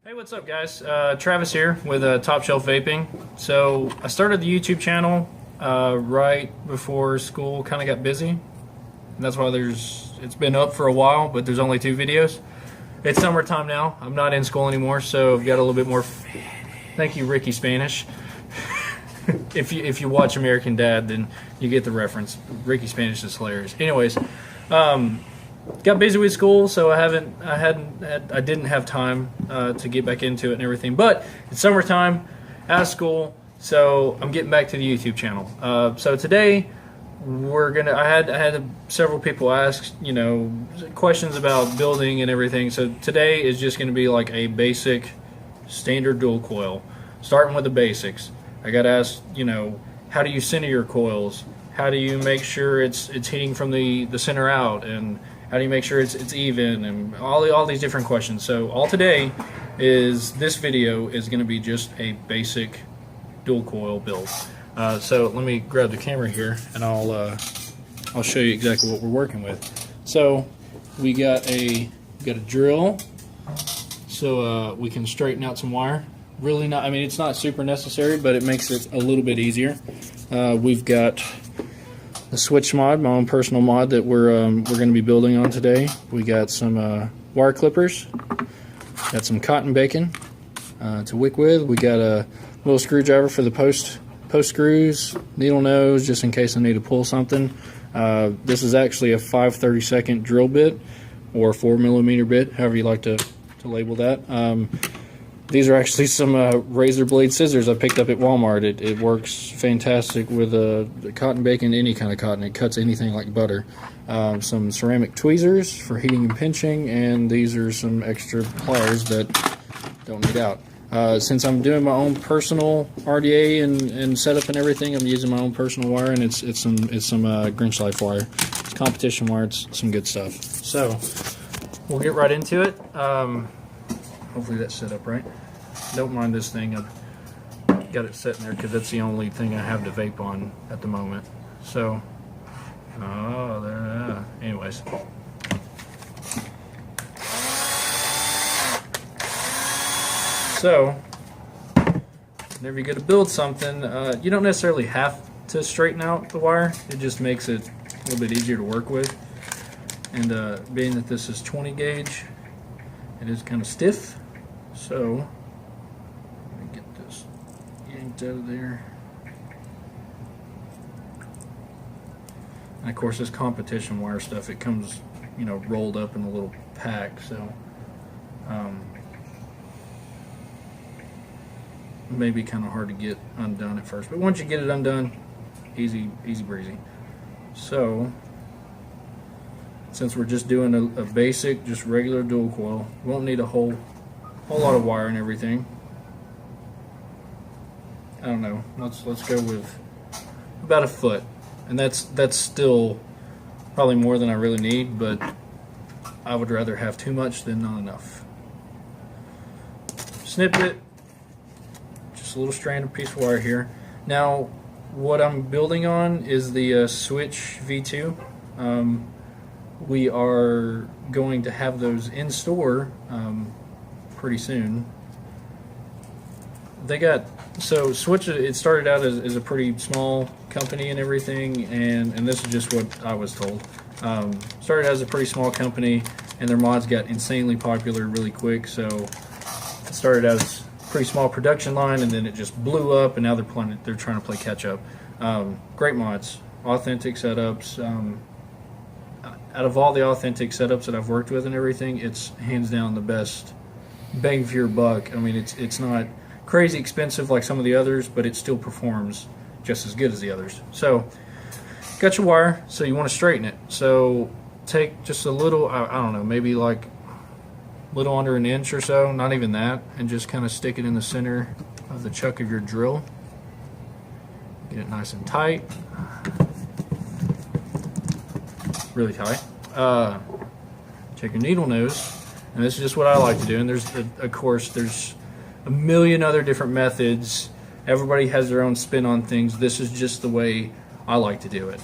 Hey, what's up, guys? Travis here with Top Shelf Vaping. So I started the YouTube channel right before school kind of got busy, and that's why it's been up for a while, but there's only 2 videos. It's summertime now. I'm not in school anymore, so I've got a little bit more. Thank you, Ricky Spanish. If you watch American Dad, then you get the reference. Ricky Spanish is hilarious. Anyways, got busy with school, so I didn't have time to get back into it and everything. But it's summertime, out of school, so I'm getting back to the YouTube channel. So today I had several people ask, questions about building and everything. So today is just gonna be like a basic, standard dual coil, starting with the basics. I got asked, how do you center your coils? How do you make sure it's heating from the center out, and how do you make sure it's even, and all these different questions. So all today is, this video is going to be just a basic dual coil build. So let me grab the camera here, and I'll show you exactly what we're working with. So we got a drill, so we can straighten out some wire. Really not, it's not super necessary, but it makes it a little bit easier. We've got the switch mod, my own personal mod that we're going to be building on today. We got some wire clippers, got some cotton bacon to wick with. We got a little screwdriver for the post screws, needle nose just in case I need to pull something. This is actually a 5/32 drill bit, or 4mm bit, however you like to label that. These are actually some razor blade scissors I picked up at Walmart. It works fantastic with cotton bacon, any kind of cotton. It cuts anything like butter. Some ceramic tweezers for heating and pinching, and these are some extra pliers that don't need out. Since I'm doing my own personal RDA and setup and everything, I'm using my own personal wire, and it's some Grinch Life wire. It's competition wire. It's some good stuff. So we'll get right into it. Hopefully that's set up right. Don't mind this thing. I've got it set in there because that's the only thing I have to vape on at the moment. So, anyways. So, whenever you go to build something, you don't necessarily have to straighten out the wire. It just makes it a little bit easier to work with. And being that this is 20 gauge, it is kind of stiff. So, let me get this yanked out of there. And of course, this competition wire stuff, it comes, rolled up in a little pack. So, it may be kind of hard to get undone at first, but once you get it undone, easy breezy. So, since we're just doing a basic, just regular dual coil, we won't need a whole lot of wire and everything. I don't know. Let's go with about a foot, and that's still probably more than I really need, but I would rather have too much than not enough. Snip it. Just a little stranded piece of wire here. Now, what I'm building on is the Switch V2. We are going to have those in store pretty soon. So Switch, it started out as a pretty small company and everything, and this is just what I was told. Started as a pretty small company, and their mods got insanely popular really quick. So it started as a pretty small production line, and then it just blew up, and now they're trying to play catch up. Great mods, authentic setups. Out of all the authentic setups that I've worked with and everything, it's hands down the best bang for your buck. It's not crazy expensive like some of the others, but it still performs just as good as the others. So, got your wire, so you want to straighten it. So, take just a little, I don't know, maybe like a little under an inch or so, not even that, and just kind of stick it in the center of the chuck of your drill. Get it nice and tight. Really tight. Check your needle nose, and this is just what I like to do. And of course, there's a million other different methods. Everybody has their own spin on things. This is just the way I like to do it.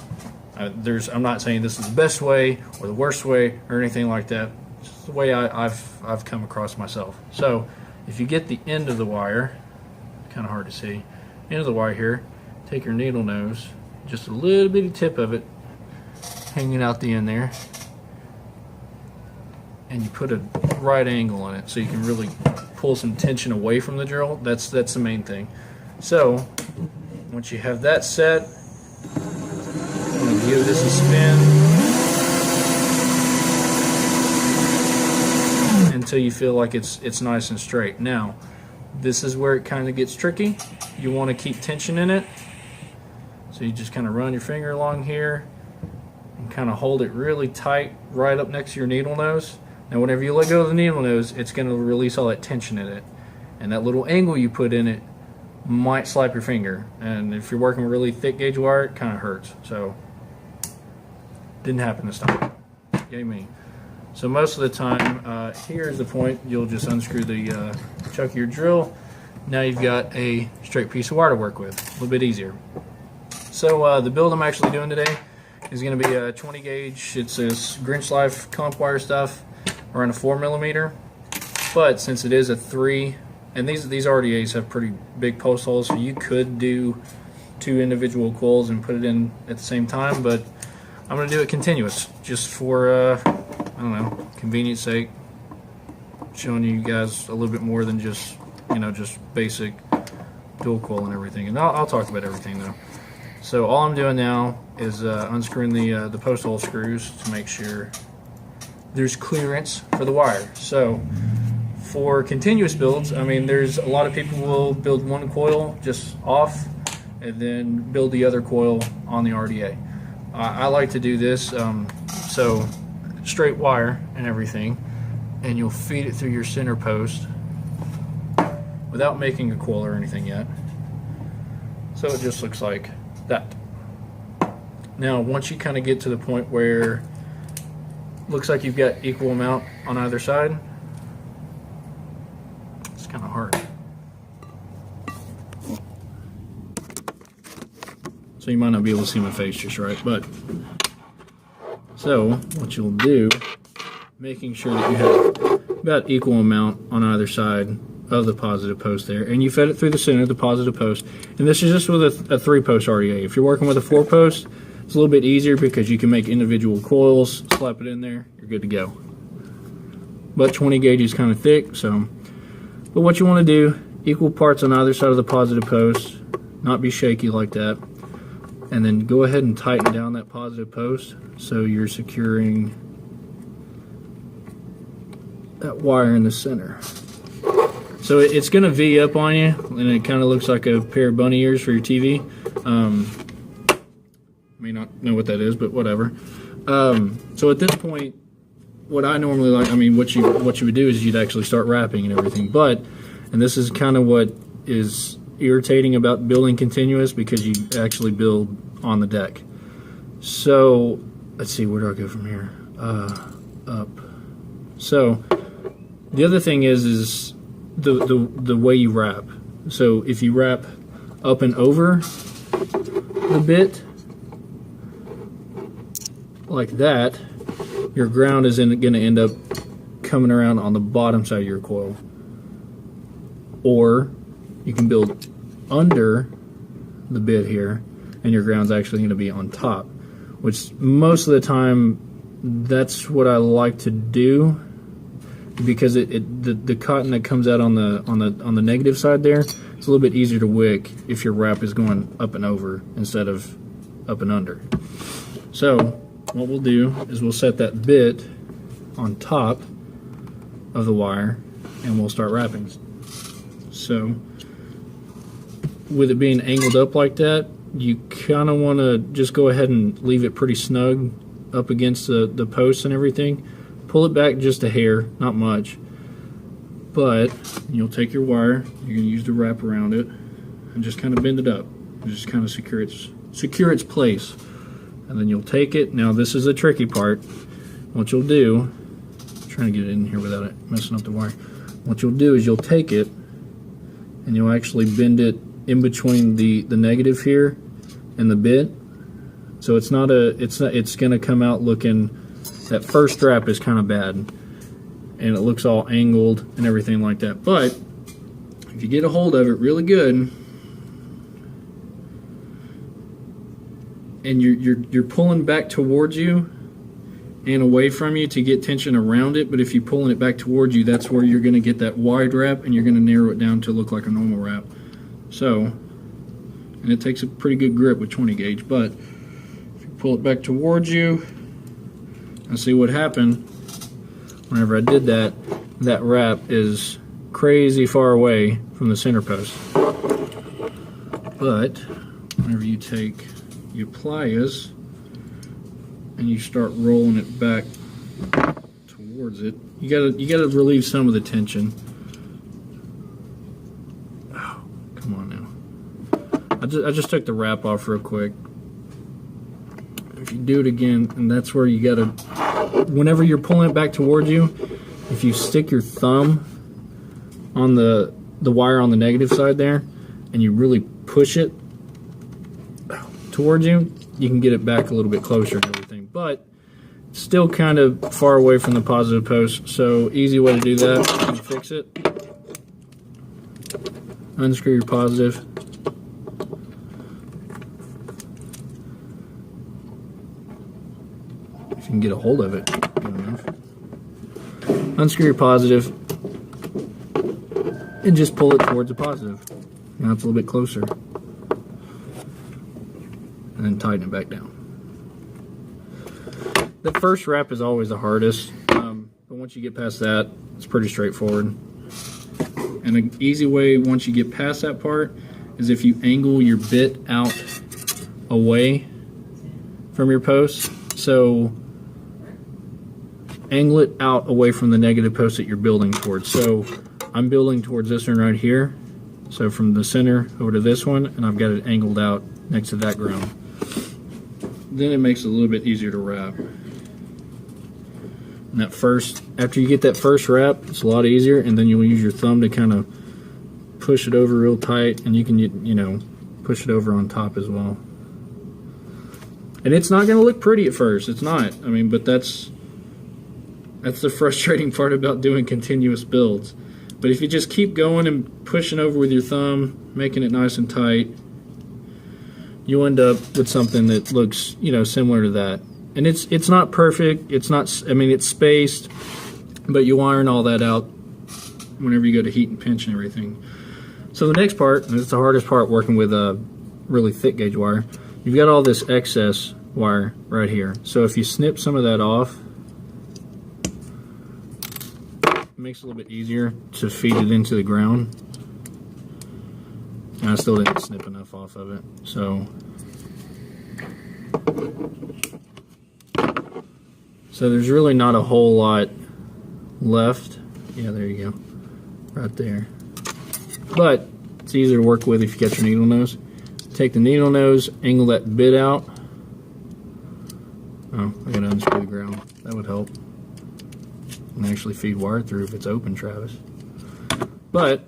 I'm not saying this is the best way or the worst way or anything like that. It's the way I've come across myself. So if you get the end of the wire, kind of hard to see, end of the wire here, take your needle nose, just a little bitty tip of it hanging out the end there, and you put a right angle on it so you can really pull some tension away from the drill. That's the main thing. So once you have that set, I'm going to give this a spin until you feel like it's nice and straight. Now, this is where it kind of gets tricky. You want to keep tension in it, so you just kind of run your finger along here and kind of hold it really tight right up next to your needle nose. Now, whenever you let go of the needle nose, it's going to release all that tension in it, and that little angle you put in it might slap your finger, and if you're working with really thick gauge wire, it kind of hurts. So didn't happen this time. Yay me. So most of the time, here's the point. You'll just unscrew the chuck of your drill. Now you've got a straight piece of wire to work with. A little bit easier. So the build I'm actually doing today is going to be a 20 gauge. It's this Grinch Life comp wire stuff around a 4mm. But since it is a 3, and these RDAs have pretty big post holes, so you could do 2 individual coils and put it in at the same time. But I'm going to do it continuous, just for I don't know, convenience sake, showing you guys a little bit more than just, you know, just basic dual coil and everything. And I'll talk about everything though. So all I'm doing now is unscrewing the post hole screws to make sure there's clearance for the wire. So for continuous builds, I mean, there's a lot of people will build one coil just off and then build the other coil on the RDA. I like to do this, so straight wire and everything, and you'll feed it through your center post without making a coil or anything yet. So it just looks like that. Now once you kind of get to the point where it looks like you've got equal amount on either side, it's kind of hard. So you might not be able to see my face just right, but so what you'll do, making sure that you have about equal amount on either side of the positive post there, and you fed it through the center of the positive post. And this is just with a 3-post RDA. If you're working with a 4-post, it's a little bit easier because you can make individual coils, slap it in there, you're good to go. But 20 gauge is kind of thick, so. But what you want to do, equal parts on either side of the positive post, not be shaky like that. And then go ahead and tighten down that positive post so you're securing that wire in the center. So it's going to V up on you, and it kind of looks like a pair of bunny ears for your TV. May not know what that is, but whatever. So at this point, what I normally like, I mean, what you would do is you'd actually start wrapping and everything. But, and this is kind of what is irritating about building continuous, because you actually build on the deck. So let's see, where do I go from here? Up. So the other thing is the way you wrap. So if you wrap up and over the bit like that, your ground is going to end up coming around on the bottom side of your coil. Or you can build under the bit here, and your ground's actually going to be on top, which most of the time that's what I like to do, because the cotton that comes out on the negative side there, it's a little bit easier to wick if your wrap is going up and over instead of up and under. So what we'll do is we'll set that bit on top of the wire and we'll start wrapping. So with it being angled up like that, you kind of want to just go ahead and leave it pretty snug up against the posts and everything. Pull it back just a hair, not much, but you'll take your wire, you're going to use the wrap around it, and just kind of bend it up. And just kind of secure its place. And then you'll take it. Now this is the tricky part. What you'll do, I'm trying to get it in here without it messing up the wire. What you'll do is you'll take it and you'll actually bend it in between the negative here and the bit. So it's going to come out looking, that first strap is kind of bad and it looks all angled and everything like that. But if you get a hold of it really good, and you're pulling back towards you and away from you to get tension around it, but if you're pulling it back towards you, that's where you're going to get that wide wrap, and you're going to narrow it down to look like a normal wrap. So, and it takes a pretty good grip with 20 gauge, but if you pull it back towards you, and see what happened whenever I did that, that wrap is crazy far away from the center post. But whenever you take your pliers and you start rolling it back towards it, you gotta relieve some of the tension. Oh, come on now. I just took the wrap off real quick. If you do it again, and that's where you gotta, whenever you're pulling it back towards you, if you stick your thumb on the wire on the negative side there, and you really push it towards you, you can get it back a little bit closer and everything. But still kind of far away from the positive post, so easy way to do that, you fix it. Unscrew your positive. If you can get a hold of it good enough. Unscrew your positive and just pull it towards the positive. Now it's a little bit closer. And then tighten it back down. The first wrap is always the hardest, but once you get past that, it's pretty straightforward. And an easy way once you get past that part is if you angle your bit out away from your post. So angle it out away from the negative post that you're building towards. So I'm building towards this one right here. So from the center over to this one, and I've got it angled out next to that ground. Then it makes it a little bit easier to wrap. And that first, after you get that first wrap, it's a lot easier, and then you'll use your thumb to kind of push it over real tight, and you can, you know, push it over on top as well. And it's not going to look pretty at first. It's not. I mean, but that's the frustrating part about doing continuous builds. But if you just keep going and pushing over with your thumb, making it nice and tight, you end up with something that looks, you know, similar to that. And it's not perfect. It's not. I mean, it's spaced, but you iron all that out whenever you go to heat and pinch and everything. So the next part, and it's the hardest part, working with a really thick gauge wire. You've got all this excess wire right here. So if you snip some of that off, it makes it a little bit easier to feed it into the ground. And I still didn't snip enough off of it. So there's really not a whole lot left. Yeah, there you go. Right there. But it's easier to work with if you got your needle nose. Take the needle nose, angle that bit out. Oh, I gotta unscrew the ground. That would help. And actually feed wire through if it's open, Travis. But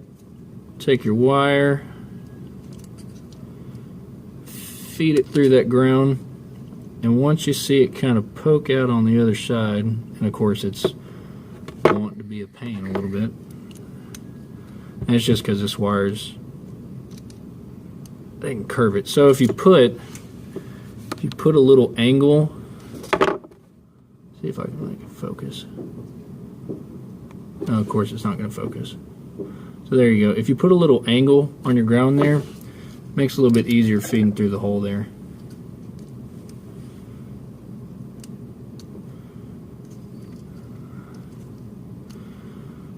take your wire, feed it through that ground, and once you see it kind of poke out on the other side, and of course it's wanting to be a pain a little bit, and it's just because this wire's, they can curve it. So if you put a little angle, see if I can make it focus. No, of course it's not going to focus. So there you go. If you put a little angle on your ground there, it makes it a little bit easier feeding through the hole there.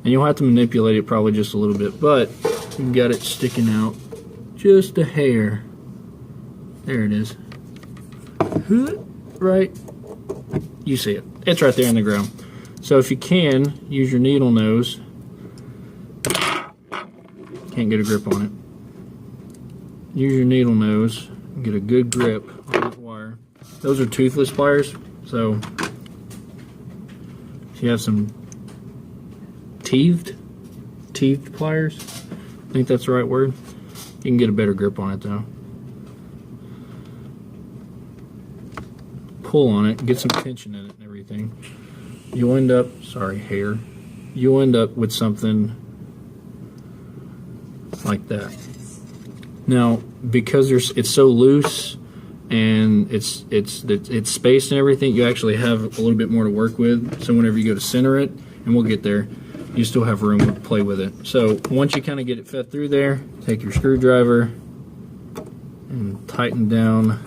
And you'll have to manipulate it probably just a little bit, but you've got it sticking out just a hair. There it is. Right. You see it. It's right there in the ground. So if you can, use your needle nose. Can't get a grip on it. Use your needle nose and get a good grip on that wire. Those are toothless pliers, so if you have some teethed pliers, I think that's the right word, you can get a better grip on it though. Pull on it, get some tension in it and everything. You'll end up, you'll end up with something like that. Now, because it's so loose and it's spaced and everything, you actually have a little bit more to work with. So whenever you go to center it, and we'll get there, you still have room to play with it. So once you kind of get it fed through there, take your screwdriver and tighten down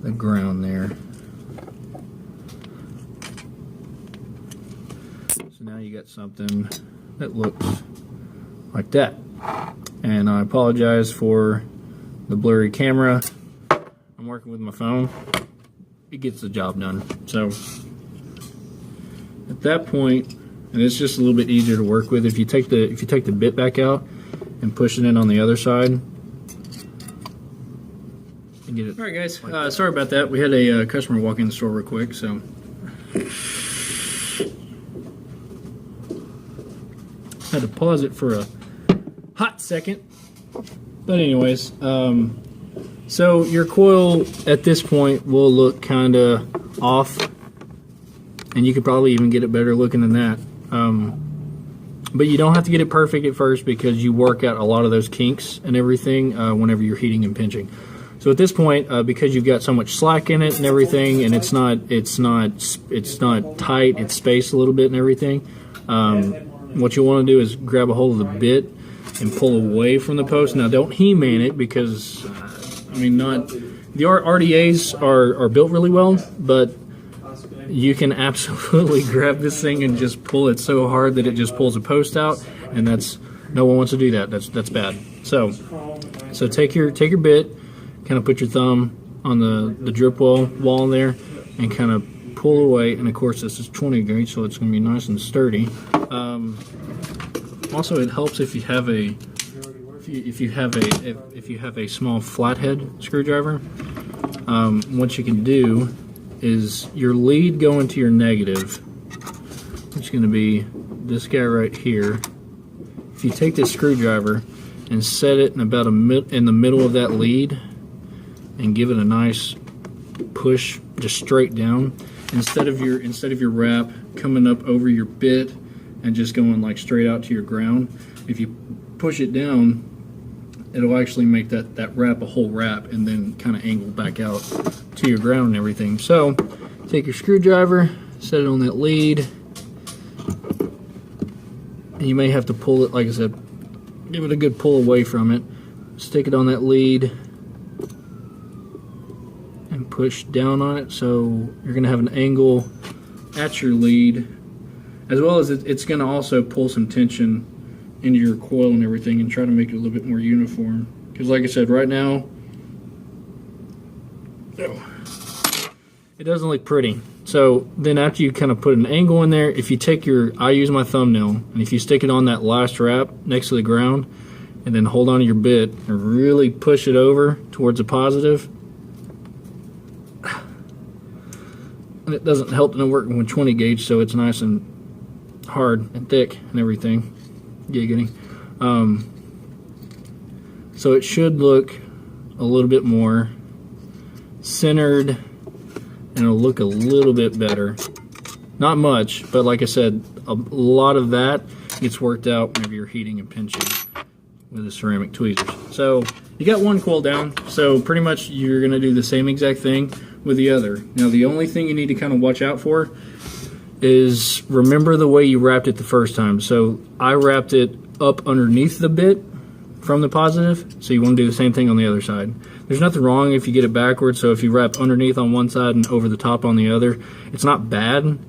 the ground there. So now you got something that looks like that. And I apologize for the blurry camera. I'm working with my phone. It gets the job done. So at that point, and it's just a little bit easier to work with, if you take the bit back out and push it in on the other side and get it. All right, guys. Sorry about that. We had a customer walk in the store real quick, so had to pause it for a hot second. But anyways, so your coil at this point will look kind of off, and you could probably even get it better looking than that. But you don't have to get it perfect at first, because you work out a lot of those kinks and everything whenever you're heating and pinching. So at this point, because you've got so much slack in it and everything, and it's not tight, it's spaced a little bit and everything. What you want to do is grab a hold of the bit and pull away from the post. Now, don't He-Man it, because I mean, the RDAs are built really well, but you can absolutely grab this thing and just pull it so hard that it just pulls a post out, and no one wants to do that. That's bad. So take your bit, kind of put your thumb on the drip wall there, and kind of pull away. And of course, this is 20 gauge, so it's going to be nice and sturdy. Also, it helps if you have a small flathead screwdriver. What you can do is your lead going to your negative, which is going to be this guy right here. If you take this screwdriver and set it in about in the middle of that lead, and give it a nice push just straight down, instead of your wrap coming up over your bit and just going like straight out to your ground, if you push it down, it'll actually make that wrap a whole wrap, and then kind of angle back out to your ground and everything. So take your screwdriver, set it on that lead, and you may have to pull it, like I said, give it a good pull away from it, stick it on that lead and push down on it. So you're going to have an angle at your lead, as well as it's going to also pull some tension into your coil and everything, and try to make it a little bit more uniform. Because like I said, right now it doesn't look pretty. So then after you kind of put an angle in there, if you take I use my thumbnail, and if you stick it on that last wrap next to the ground, and then hold on to your bit and really push it over towards the positive, and it doesn't help that I'm working with 20 gauge, so it's nice and hard and thick and everything. Giggity. So it should look a little bit more centered, and it'll look a little bit better. Not much, but like I said, a lot of that gets worked out whenever you're heating and pinching with the ceramic tweezers. So you got one coil down, so pretty much you're going to do the same exact thing with the other. Now the only thing you need to kind of watch out for is remember the way you wrapped it the first time. So I wrapped it up underneath the bit from the positive, so you want to do the same thing on the other side. There's nothing wrong if you get it backwards, so if you wrap underneath on one side and over the top on the other, it's not bad.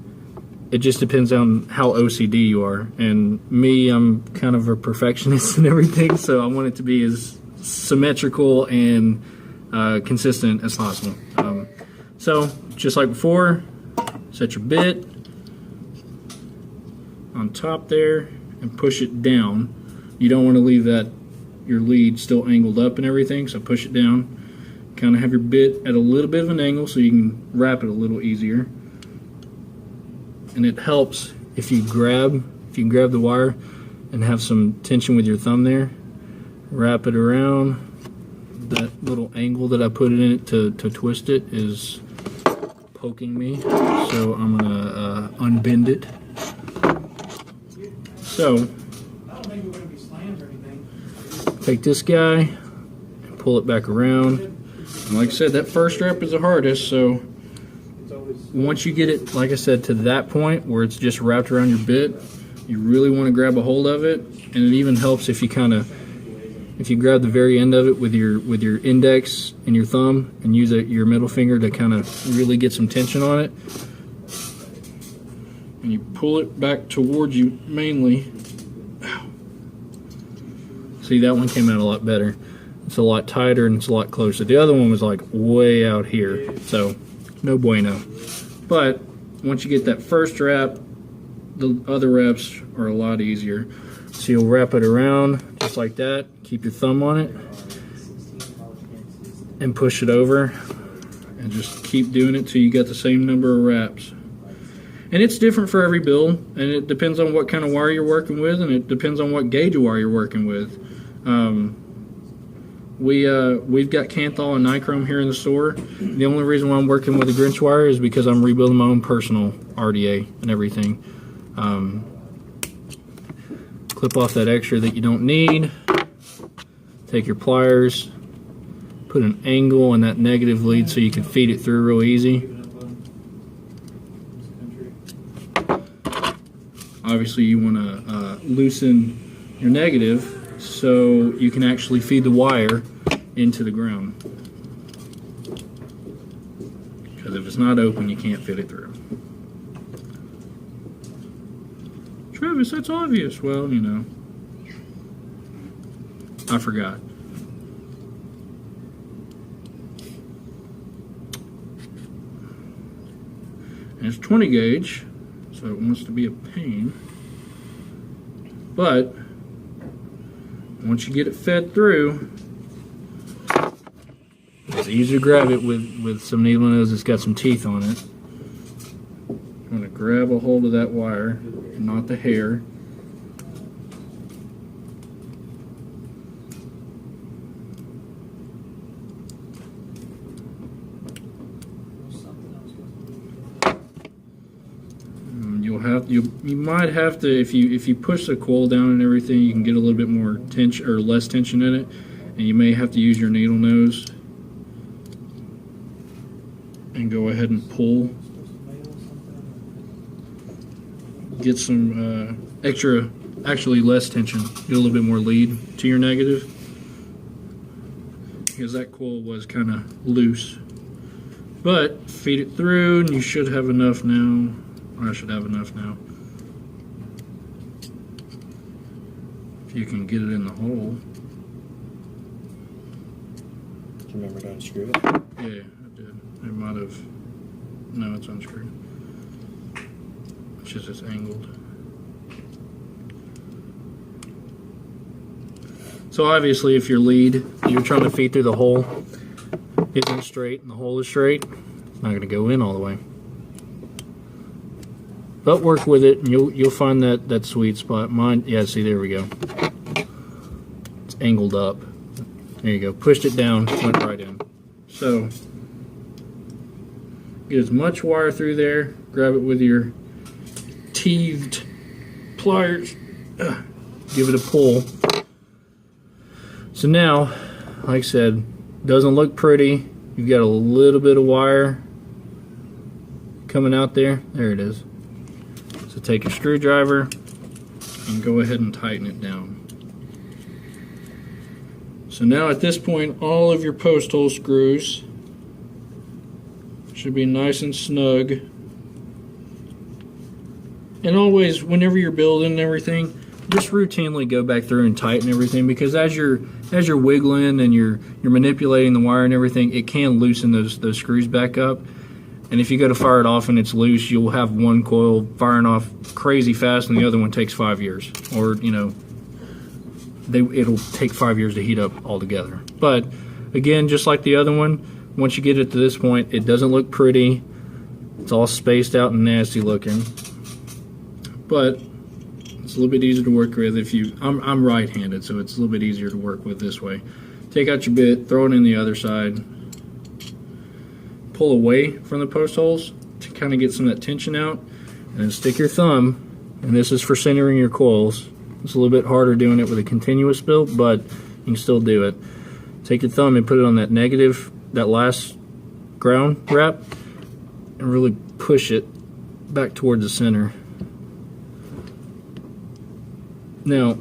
It just depends on how OCD you are. And me, I'm kind of a perfectionist and everything, so I want it to be as symmetrical and consistent as possible. So just like before, set your bit on top there and push it down. You don't want to leave your lead still angled up and everything, so push it down. Kind of have your bit at a little bit of an angle so you can wrap it a little easier. And it helps if you grab the wire and have some tension with your thumb there. Wrap it around. That little angle that I put it in it to twist it is poking me, so I'm gonna unbend it. So take this guy and pull it back around. And like I said, that first wrap is the hardest, so once you get it, like I said, to that point where it's just wrapped around your bit, you really want to grab a hold of it. And it even helps if you grab the very end of it with your index and your thumb and use your middle finger to kind of really get some tension on it. And you pull it back towards you mainly. See, that one came out a lot better. It's a lot tighter and it's a lot closer. The other one was like way out here, so no bueno. But once you get that first wrap, the other wraps are a lot easier. So you'll wrap it around just like that, keep your thumb on it, and push it over, and just keep doing it till you get the same number of wraps. And it's different for every build, and it depends on what kind of wire you're working with, and it depends on what gauge of wire you're working with. We've got Kanthal and Nichrome here in the store. The only reason why I'm working with a Grinch wire is because I'm rebuilding my own personal RDA and everything. Clip off that extra that you don't need. Take your pliers, put an angle in that negative lead so you can feed it through real easy. Obviously you want to loosen your negative so you can actually feed the wire into the ground. Because if it's not open, you can't fit it through. Travis, that's obvious. Well, you know, I forgot. And it's 20 gauge, so it wants to be a pain. But once you get it fed through, it's easy to grab it with some needle nose that's got some teeth on it. I'm going to grab a hold of that wire, not the hair. You might have to, if you push the coil down and everything, you can get a little bit more tension or less tension in it, and you may have to use your needle nose and go ahead and pull. Get some actually less tension. Get a little bit more lead to your negative, because that coil was kind of loose. But feed it through, and you should have enough now. I should have enough now. If you can get it in the hole. Do you remember to unscrew it? Yeah, I did. It might have. No, it's unscrewed. It's just it's angled. So obviously, if your lead you're trying to feed through the hole isn't straight and the hole is straight, it's not going to go in all the way. But work with it, and you'll find that sweet spot. Mine, yeah. See, there we go. It's angled up. There you go. Pushed it down, went right in. So get as much wire through there. Grab it with your teethed pliers. Give it a pull. So now, like I said, doesn't look pretty. You've got a little bit of wire coming out there. There it is. So take your screwdriver and go ahead and tighten it down. So now at this point, all of your post hole screws should be nice and snug. And always, whenever you're building and everything, just routinely go back through and tighten everything, because as you're wiggling and you're manipulating the wire and everything, it can loosen those screws back up. And if you go to fire it off and it's loose, you'll have one coil firing off crazy fast and the other one takes 5 years. Or, you know, it'll take 5 years to heat up altogether. But again, just like the other one, once you get it to this point, it doesn't look pretty. It's all spaced out and nasty looking. But it's a little bit easier to work with if you... I'm right-handed, so it's a little bit easier to work with this way. Take out your bit, throw it in the other side. Pull away from the post holes to kind of get some of that tension out, and then stick your thumb, and this is for centering your coils. It's a little bit harder doing it with a continuous build, but you can still do it. Take your thumb and put it on that negative, that last ground wrap, and really push it back towards the center. Now,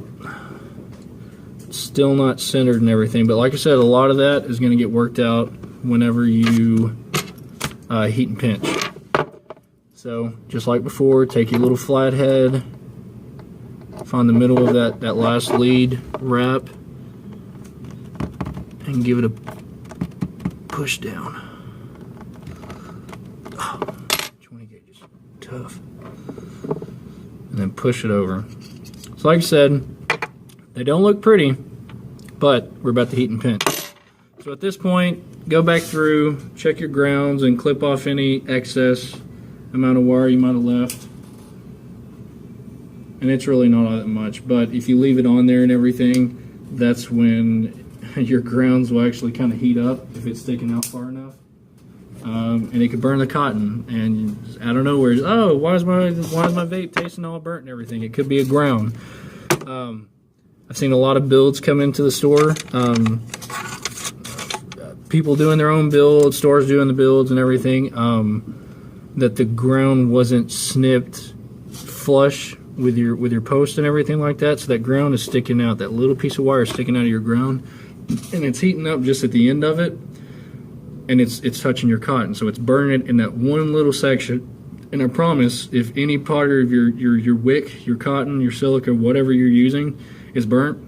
still not centered and everything, but like I said, a lot of that is going to get worked out whenever you heat and pinch. So, just like before, take your little flathead, find the middle of that last lead wrap, and give it a push down. Oh, 20 gauges, tough. And then push it over. So like I said, they don't look pretty, but we're about to heat and pinch. So at this point, go back through, check your grounds, and clip off any excess amount of wire you might have left. And it's really not all that much, but if you leave it on there and everything, that's when your grounds will actually kind of heat up if it's sticking out far enough. And it could burn the cotton, and I don't know where. Oh, why is my vape tasting all burnt and everything? It could be a ground. I've seen a lot of builds come into the store. People doing their own builds, stores doing the builds and everything. That the ground wasn't snipped flush with your post and everything like that, so that ground is sticking out. That little piece of wire is sticking out of your ground, and it's heating up just at the end of it. And it's touching your cotton, so it's burning it in that one little section. And I promise, if any part of your wick, your cotton, your silica, whatever you're using is burnt,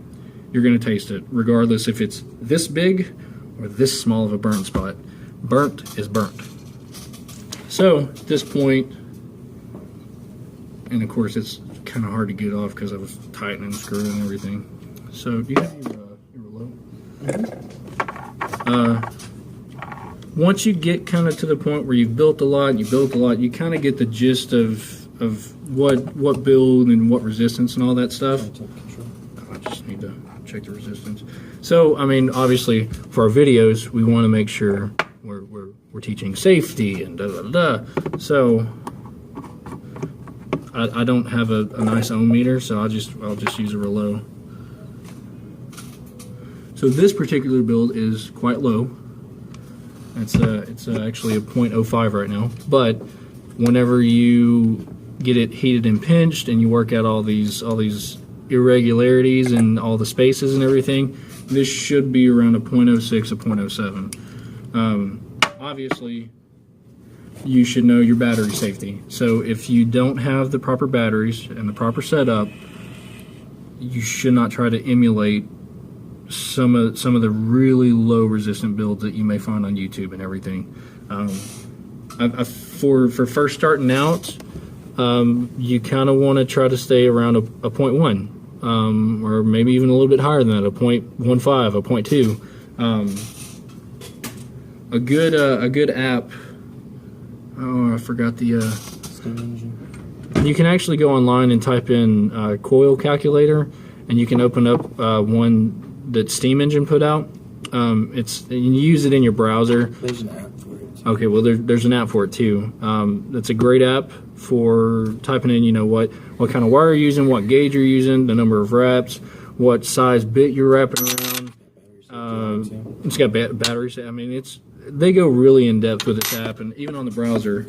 you're gonna taste it, regardless if it's this big or this small of a burnt spot. Burnt is burnt. So at this point, and of course it's kind of hard to get off because I was tightening and screwing and everything. So do you have your reload? Once you get kind of to the point where you've built a lot, you kind of get the gist of what build and what resistance and all that stuff. I just need to check the resistance. So, I mean, obviously, for our videos, we want to make sure we're teaching safety and da-da-da. So, I don't have a nice ohm meter, so I'll just use a Relo. So this particular build is quite low. It's actually a 0.05 right now, but whenever you get it heated and pinched and you work out all these irregularities and all the spaces and everything, this should be around a 0.06, a 0.07. Obviously, you should know your battery safety. So if you don't have the proper batteries and the proper setup, you should not try to emulate some of the really low resistant builds that you may find on YouTube and everything. For first starting out, you kind of want to try to stay around a 0.1, or maybe even a little bit higher than that, a 0.15, a 0.2. A good app. Oh, I forgot the. Steam engine. You can actually go online and type in coil calculator, and you can open up one that Steam Engine put out. You use it in your browser. There's an app for it too. Okay, well there's an app for it too. That's a great app for typing in, what kind of wire you're using, what gauge you're using, the number of wraps, what size bit you're wrapping around. It's got batteries. I mean, they go really in depth with this app, and even on the browser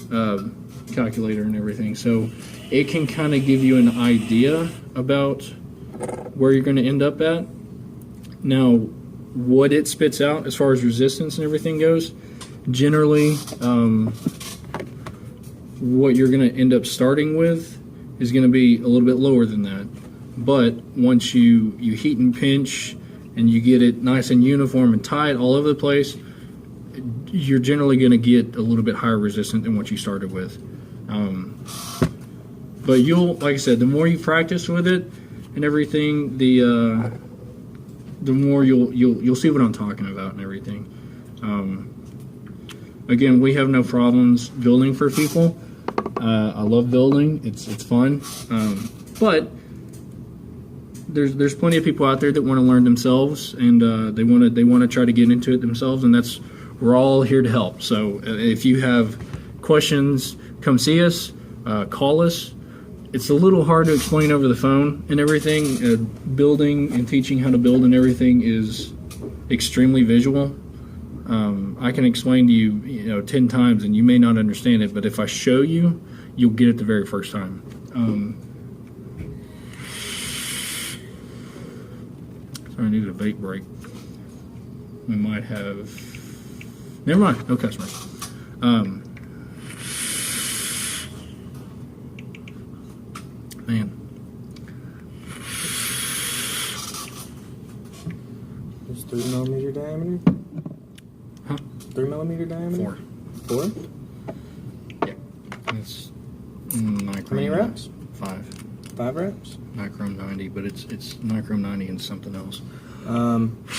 calculator and everything. So it can kind of give you an idea about where you're going to end up at. Now, what it spits out as far as resistance and everything goes, generally, what you're going to end up starting with is going to be a little bit lower than that. But once you heat and pinch and you get it nice and uniform and tight all over the place, you're generally going to get a little bit higher resistance than what you started with. But like I said, the more you practice with it and everything, the more you'll see what I'm talking about and everything. Again, we have no problems building for people. I love building; it's fun. But there's plenty of people out there that want to learn themselves, and they want to try to get into it themselves, and we're all here to help. So if you have questions, come see us, call us. it's a little hard to explain over the phone and everything. Building and teaching how to build and everything is extremely visual. I can explain to you, 10 times and you may not understand it, but if I show you, you'll get it the very first time. Sorry, I needed a vape break. We might have... Never mind, no customers. Man. It's 3mm diameter? Huh? 3mm diameter? 4? Yeah. It's Nichrome. How many reps? 5. 5 reps? Nichrome 90, but it's Nichrome 90 and something else.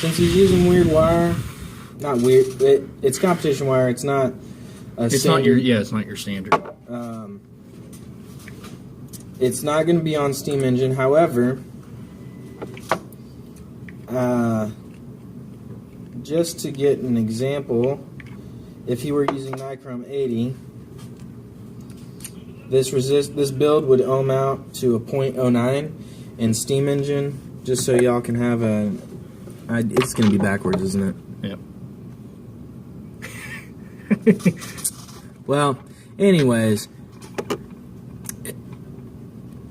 Since he's using weird wire, not weird, it's competition wire. It's not a It's standard. it's not your standard. It's not going to be on steam engine. However, just to get an example, if he were using Nichrome 80, this build would ohm out to a 0.09 in steam engine. Just so y'all can have it's going to be backwards, isn't it? Yep. Well, anyways,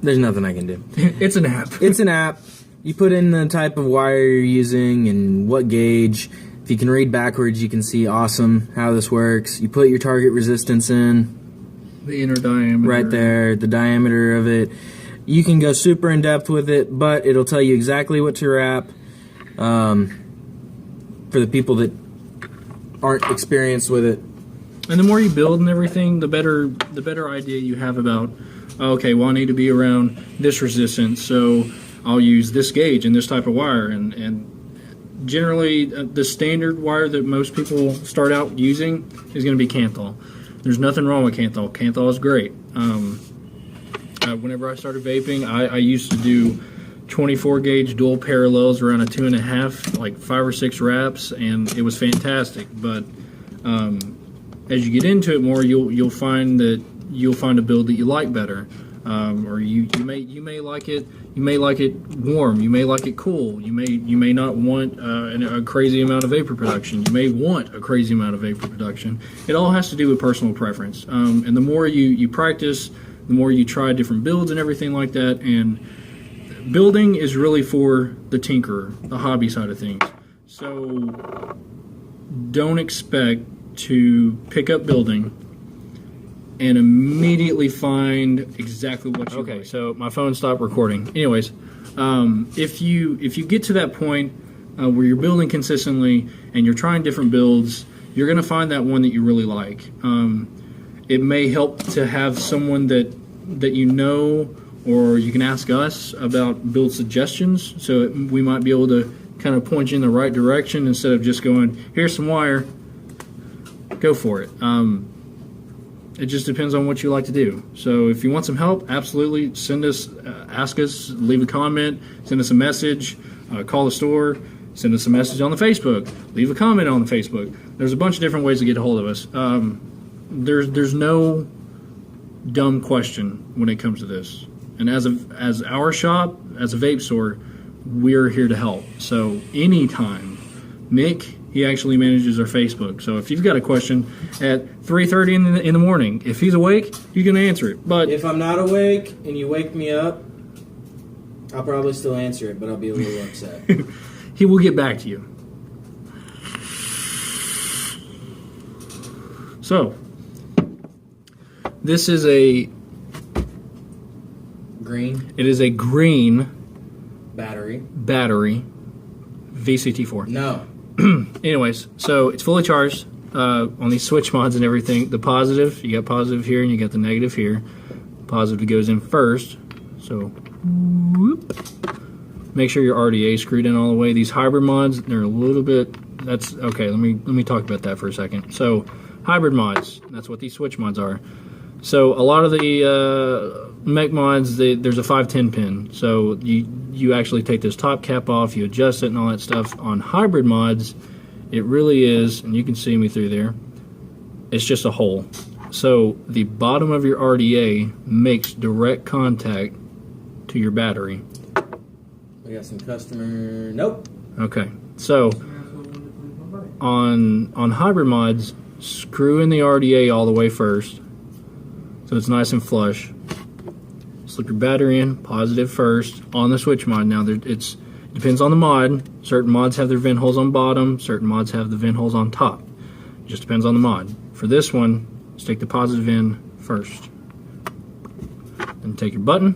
there's nothing I can do. It's an app. It's an app. You put in the type of wire you're using and what gauge. If you can read backwards, you can see awesome how this works. You put your target resistance in. The inner diameter. Right there, the diameter of it. You can go super in depth with it, but it'll tell you exactly what to wrap. For the people that aren't experienced with it. And the more you build and everything, the better idea you have about, okay, well, I need to be around this resistance, so I'll use this gauge and this type of wire. And generally, the standard wire that most people start out using is going to be Kanthal. There's nothing wrong with Kanthal. Kanthal is great. Whenever I started vaping, I used to do 24 gauge dual parallels around a 2.5, like 5 or 6 wraps, and it was fantastic. But as you get into it more, you'll find a build that you like better, or you may like it. You may like it warm. You may like it cool. You may not want a crazy amount of vapor production. You may want a crazy amount of vapor production. It all has to do with personal preference. And the more you practice, the more you try different builds and everything like that. And building is really for the tinkerer, the hobby side of things. So don't expect to pick up building and immediately find exactly what you like. So my phone stopped recording. Anyways, if you get to that point where you're building consistently and you're trying different builds, you're going to find that one that you really like. It may help to have someone that you know, or you can ask us about build suggestions, so we might be able to kind of point you in the right direction instead of just going, here's some wire, go for it. It just depends on what you like to do. So if you want some help, absolutely send us, ask us, leave a comment, send us a message, call the store, send us a message on the Facebook, leave a comment on the Facebook. There's a bunch of different ways to get a hold of us. There's no dumb question when it comes to this. And as our shop, as a vape store, we're here to help. So anytime, Nick, he actually manages our Facebook. So if you've got a question at 3:30 in the morning, if he's awake, you can answer it. But If I'm not awake and you wake me up, I'll probably still answer it, but I'll be a little upset. he will get back to you. So this is a Green it is a green battery. battery VCT4. No. Anyways, so it's fully charged on these switch mods and everything. The positive, you got positive here and you got the negative here. Positive goes in first. So whoop. Make sure your RDA is screwed in all the way. These hybrid mods, they're a little bit, that's okay. Let me talk about that for a second. So hybrid mods, that's what these switch mods are. So a lot of the mech mods, there's a 510 pin. So you actually take this top cap off, you adjust it and all that stuff. On hybrid mods, it really is, and you can see me through there, it's just a hole. So the bottom of your RDA makes direct contact to your battery. We got some customer. Nope. Okay, so on hybrid mods, screw in the RDA all the way first, so it's nice and flush. Slip your battery in, positive first, on the switch mod. Now, it depends on the mod. Certain mods have their vent holes on bottom, certain mods have the vent holes on top. It just depends on the mod. For this one, stick the positive in first. Then take your button,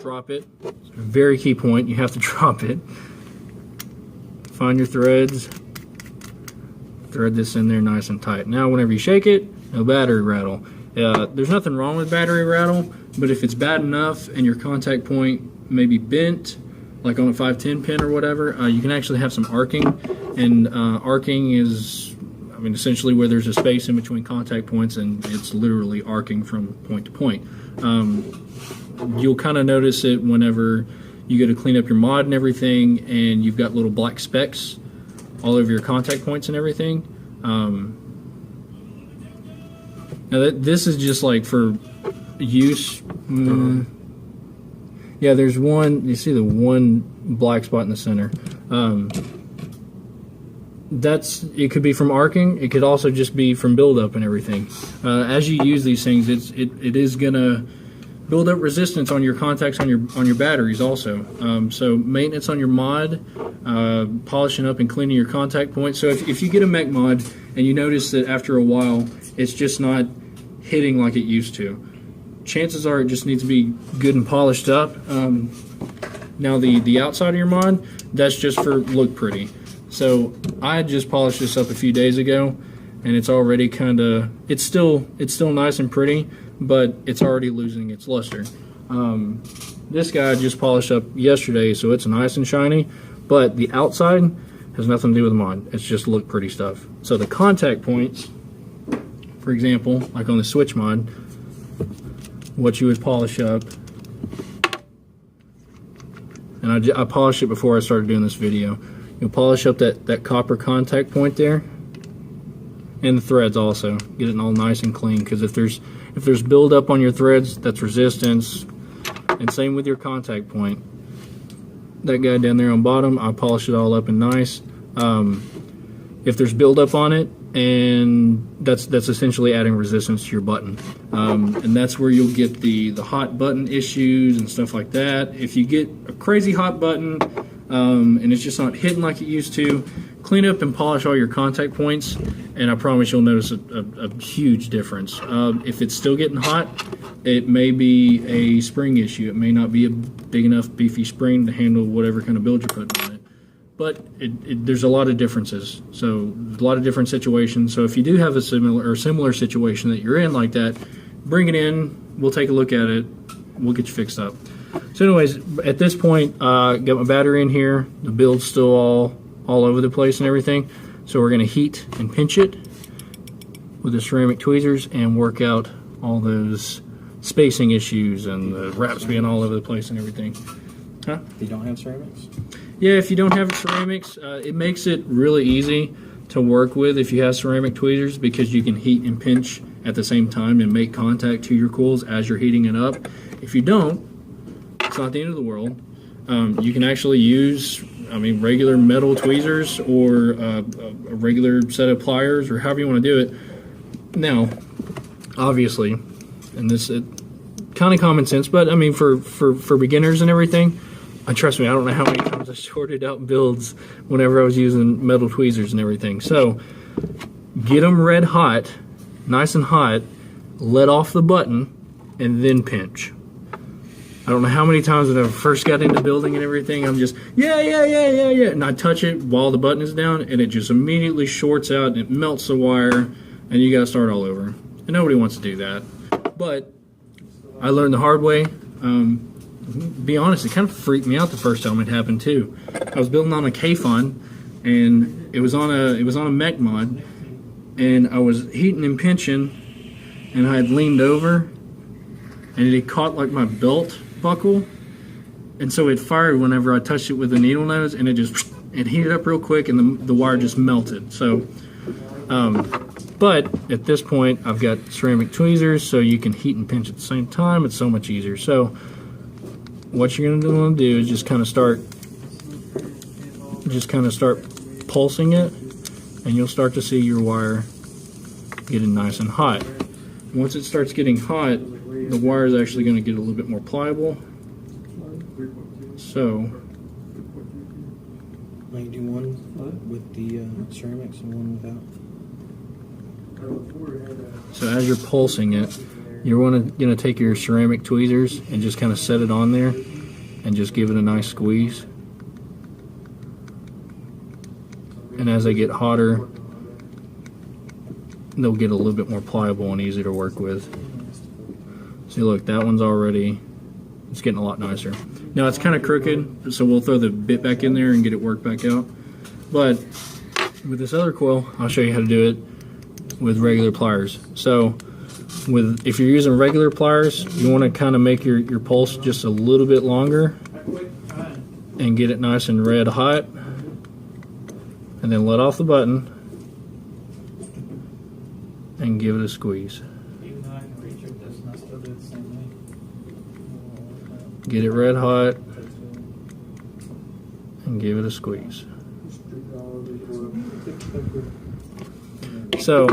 drop it. It's a very key point, you have to drop it. Find your threads, thread this in there nice and tight. Now whenever you shake it, no battery rattle. There's nothing wrong with battery rattle, but if it's bad enough and your contact point may be bent, like on a 510 pin or whatever, you can actually have some arcing. And arcing is, I mean, essentially where there's a space in between contact points and it's literally arcing from point to point. You'll kind of notice it whenever you go to clean up your mod and everything, and you've got little black specks all over your contact points and everything. Now this is just like for use. Yeah, there's one. You see the one black spot in the center. It could be from arcing. It could also just be from buildup and everything. As you use these things, it is gonna build up resistance on your contacts on your batteries also. So maintenance on your mod, polishing up and cleaning your contact points. So if you get a mech mod and you notice that after a while it's just not hitting like it used to, chances are it just needs to be good and polished up. Now the outside of your mod, that's just for look pretty. So I just polished this up a few days ago, and it's already it's still nice and pretty, but it's already losing its luster. This guy I just polished up yesterday, so it's nice and shiny, but the outside has nothing to do with the mod. It's just look pretty stuff. So the contact points, for example, like on the switch mod, what you would polish up, and I polished it before I started doing this video. You'll polish up that copper contact point there, and the threads also. Get it all nice and clean, because if there's buildup on your threads, that's resistance. And same with your contact point. That guy down there on bottom, I polish it all up and nice. If there's buildup on it, and that's essentially adding resistance to your button, and that's where you'll get the hot button issues and stuff like that. If you get a crazy hot button and it's just not hitting like it used to, clean up and polish all your contact points, and I promise you'll notice a huge difference. If it's still getting hot, it may be a spring issue. It may not be a big enough beefy spring to handle whatever kind of build you're putting on it. But there's a lot of differences, so a lot of different situations. So if you do have a similar situation that you're in like that, bring it in. We'll take a look at it. We'll get you fixed up. So anyways, at this point, got my battery in here. The build's still all over the place and everything. So we're going to heat and pinch it with the ceramic tweezers and work out all those spacing issues and the wraps being all over the place and everything. Huh? You don't have ceramics? Yeah, if you don't have ceramics, it makes it really easy to work with if you have ceramic tweezers, because you can heat and pinch at the same time and make contact to your coils as you're heating it up. If you don't, it's not the end of the world. You can actually use, regular metal tweezers or a regular set of pliers, or however you want to do it. Now, obviously, and this kind of common sense, but for beginners and everything, trust me, I don't know how many times I shorted out builds whenever I was using metal tweezers and everything. So get them red hot, nice and hot, let off the button, and then pinch. I don't know how many times when I first got into building and everything, I'm just, yeah, and I touch it while the button is down, and it just immediately shorts out, and it melts the wire, and you gotta start all over. And nobody wants to do that. But I learned the hard way. Be honest, it kind of freaked me out the first time it happened too. I was building on a K-Fon, and it was on a mech mod, and I was heating and pinching, and I had leaned over, and it had caught like my belt buckle, and so it fired whenever I touched it with the needle nose, and it heated up real quick, and the wire just melted. So But at this point, I've got ceramic tweezers, so you can heat and pinch at the same time. It's so much easier. So what you're going to want to do is just kind of start pulsing it, and you'll start to see your wire getting nice and hot. Once it starts getting hot, the wire is actually going to get a little bit more pliable. So, Like do one with the ceramics and one without. so as you're pulsing it, you're going to take your ceramic tweezers and just kind of set it on there and just give it a nice squeeze. And as they get hotter, they'll get a little bit more pliable and easier to work with. See, look, that one's already, it's getting a lot nicer. Now it's kind of crooked, so we'll throw the bit back in there and get it worked back out. But with this other coil, I'll show you how to do it with regular pliers. So if you're using regular pliers, you want to kind of make your pulse just a little bit longer and get it nice and red hot, and then let off the button and give it a squeeze. Get it red hot and give it a squeeze. So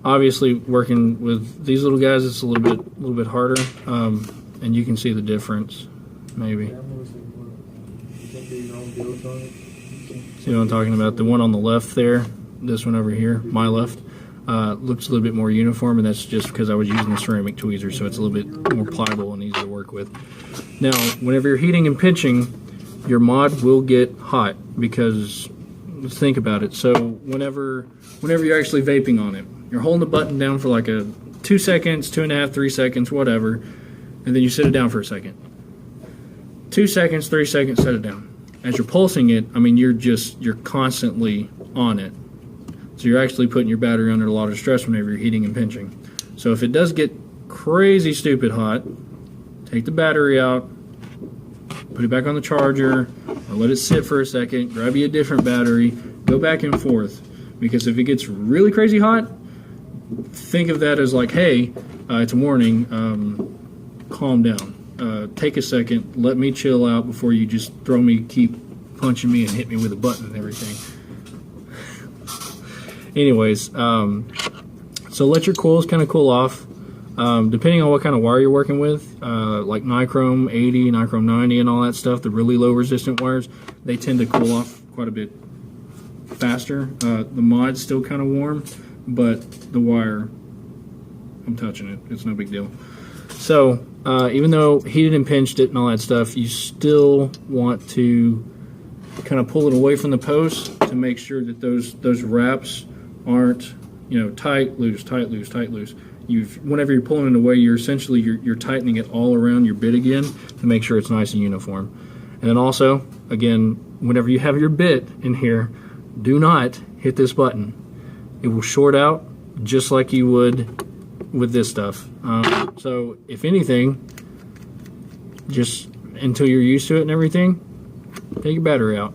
obviously working with these little guys, it's a little bit harder, and you can see the difference maybe. See what I'm talking about? The one on the left there, this one over here, my left, looks a little bit more uniform, and that's just because I was using the ceramic tweezer, so it's a little bit more pliable and easier to work with. Now, whenever you're heating and pinching, your mod will get hot because, let's think about it. So whenever you're actually vaping on it, you're holding the button down for like 2 seconds, 2.5, 3 seconds, whatever, and then you set it down for a second. 2 seconds, 3 seconds, set it down. As you're pulsing it, I mean, you're constantly on it. So you're actually putting your battery under a lot of stress whenever you're heating and pinching. So if it does get crazy stupid hot, take the battery out, put it back on the charger, or let it sit for a second, grab you a different battery, go back and forth. Because if it gets really crazy hot, think of that as like, hey, it's a warning, calm down. Take a second, let me chill out before you just keep punching me and hit me with a button and everything. Anyways, so let your coils kind of cool off. Depending on what kind of wire you're working with, like Nichrome 80, Nichrome 90 and all that stuff, the really low resistant wires, they tend to cool off quite a bit faster. The mod's still kind of warm, but the wire, I'm touching it. It's no big deal. So even though heated and pinched it and all that stuff, you still want to kind of pull it away from the post to make sure that those wraps aren't, tight, loose, tight, loose, tight, loose. Whenever you're pulling it away, you're essentially you're tightening it all around your bit again to make sure it's nice and uniform. And then also, again, whenever you have your bit in here, do not hit this button. It will short out just like you would with this stuff. So if anything, just until you're used to it and everything, take your battery out.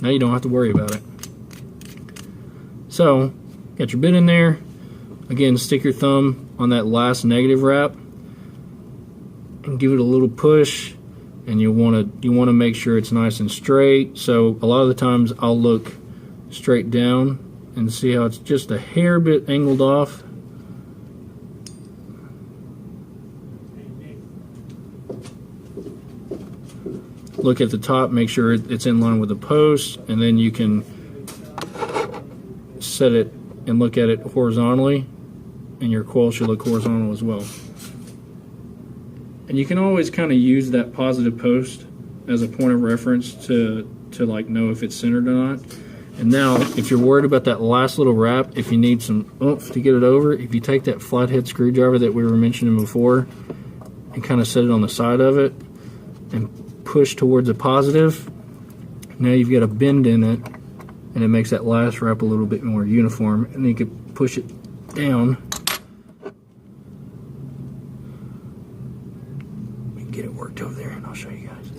Now you don't have to worry about it. So, got your bit in there. Again, stick your thumb on that last negative wrap and give it a little push, and you want to make sure it's nice and straight. So a lot of the times I'll look straight down and see how it's just a hair bit angled off. Look at the top, make sure it's in line with the post, and then you can set it and look at it horizontally, and your coil should look horizontal as well. And you can always kind of use that positive post as a point of reference to like know if it's centered or not. And now, if you're worried about that last little wrap, if you need some oomph to get it over, if you take that flathead screwdriver that we were mentioning before and kind of set it on the side of it and push towards a positive, now you've got a bend in it, and it makes that last wrap a little bit more uniform, and then you can push it down. We can get it worked over there, and I'll show you guys.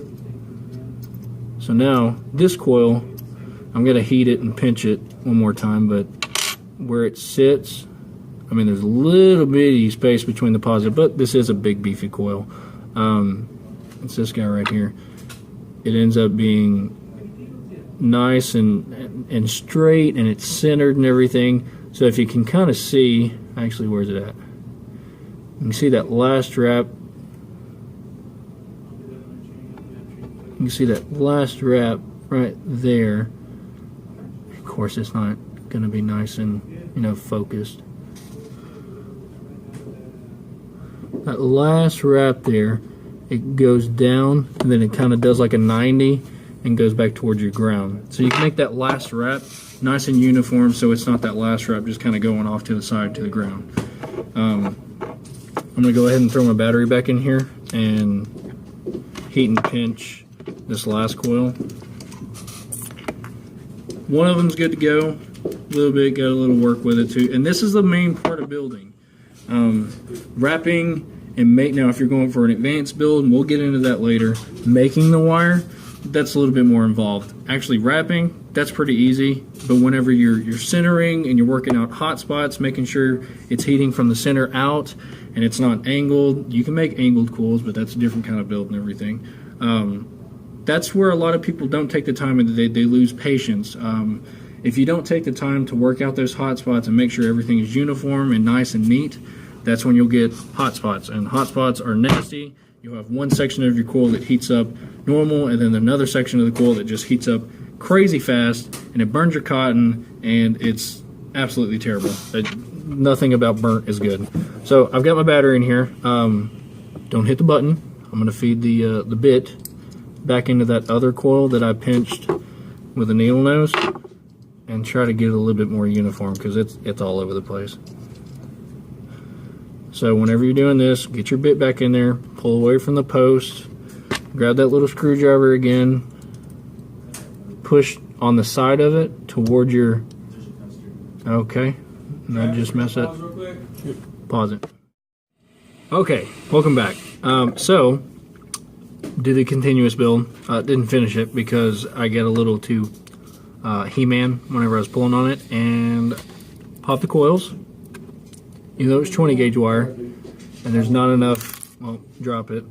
So now, this coil, I'm going to heat it and pinch it one more time, but where it sits, I mean, there's a little bitty space between the positive, but this is a big beefy coil. It's this guy right here. It ends up being nice and straight, and it's centered and everything. So if you can kind of see, actually, where's it at? You can see that last wrap. You can see that last wrap right there. Of course, it's not going to be nice and, you know, focused. That last wrap there, it goes down, and then it kind of does like a 90 and goes back towards your ground. So you can make that last wrap nice and uniform, so it's not that last wrap just kind of going off to the side to the ground. I'm going to go ahead and throw my battery back in here and heat and pinch this last coil. One of them's good to go. A little bit, got a little work with it too. And this is the main part of building. Wrapping and make. Now if you're going for an advanced build, and we'll get into that later, making the wire, that's a little bit more involved. Actually wrapping, that's pretty easy, but whenever you're centering and you're working out hot spots, making sure it's heating from the center out and it's not angled. You can make angled coils, but that's a different kind of build and everything. That's where a lot of people don't take the time and they lose patience. If you don't take the time to work out those hot spots and make sure everything is uniform and nice and neat, that's when you'll get hot spots. And hot spots are nasty. You'll have one section of your coil that heats up normal, and then another section of the coil that just heats up crazy fast, and it burns your cotton, and it's absolutely terrible. Nothing about burnt is good. So I've got my battery in here. Don't hit the button. I'm going to feed the bit back into that other coil that I pinched with a needle nose, and try to get it a little bit more uniform because it's all over the place. So whenever you're doing this, get your bit back in there, pull away from the post, grab that little screwdriver again, push on the side of it toward your, okay, and I just messed up. Pause it. Okay, welcome back. So, did the continuous build. Didn't finish it because I get a little too He-Man whenever I was pulling on it, and popped the coils. Even though it's 20 gauge wire, and there's not enough, well, drop it,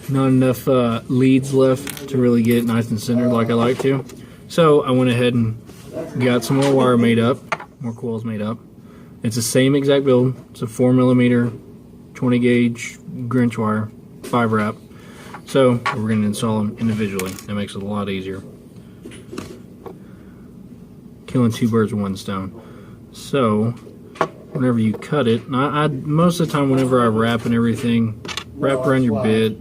not enough leads left to really get it nice and centered like I like to. So I went ahead and got some more wire made up, more coils made up. It's the same exact build. It's a 4mm 20 gauge Grinch wire, 5 wrap. So we're going to install them individually. That makes it a lot easier. Killing two birds with one stone. So whenever you cut it, and I most of the time whenever I wrap and everything, wrap around your bit,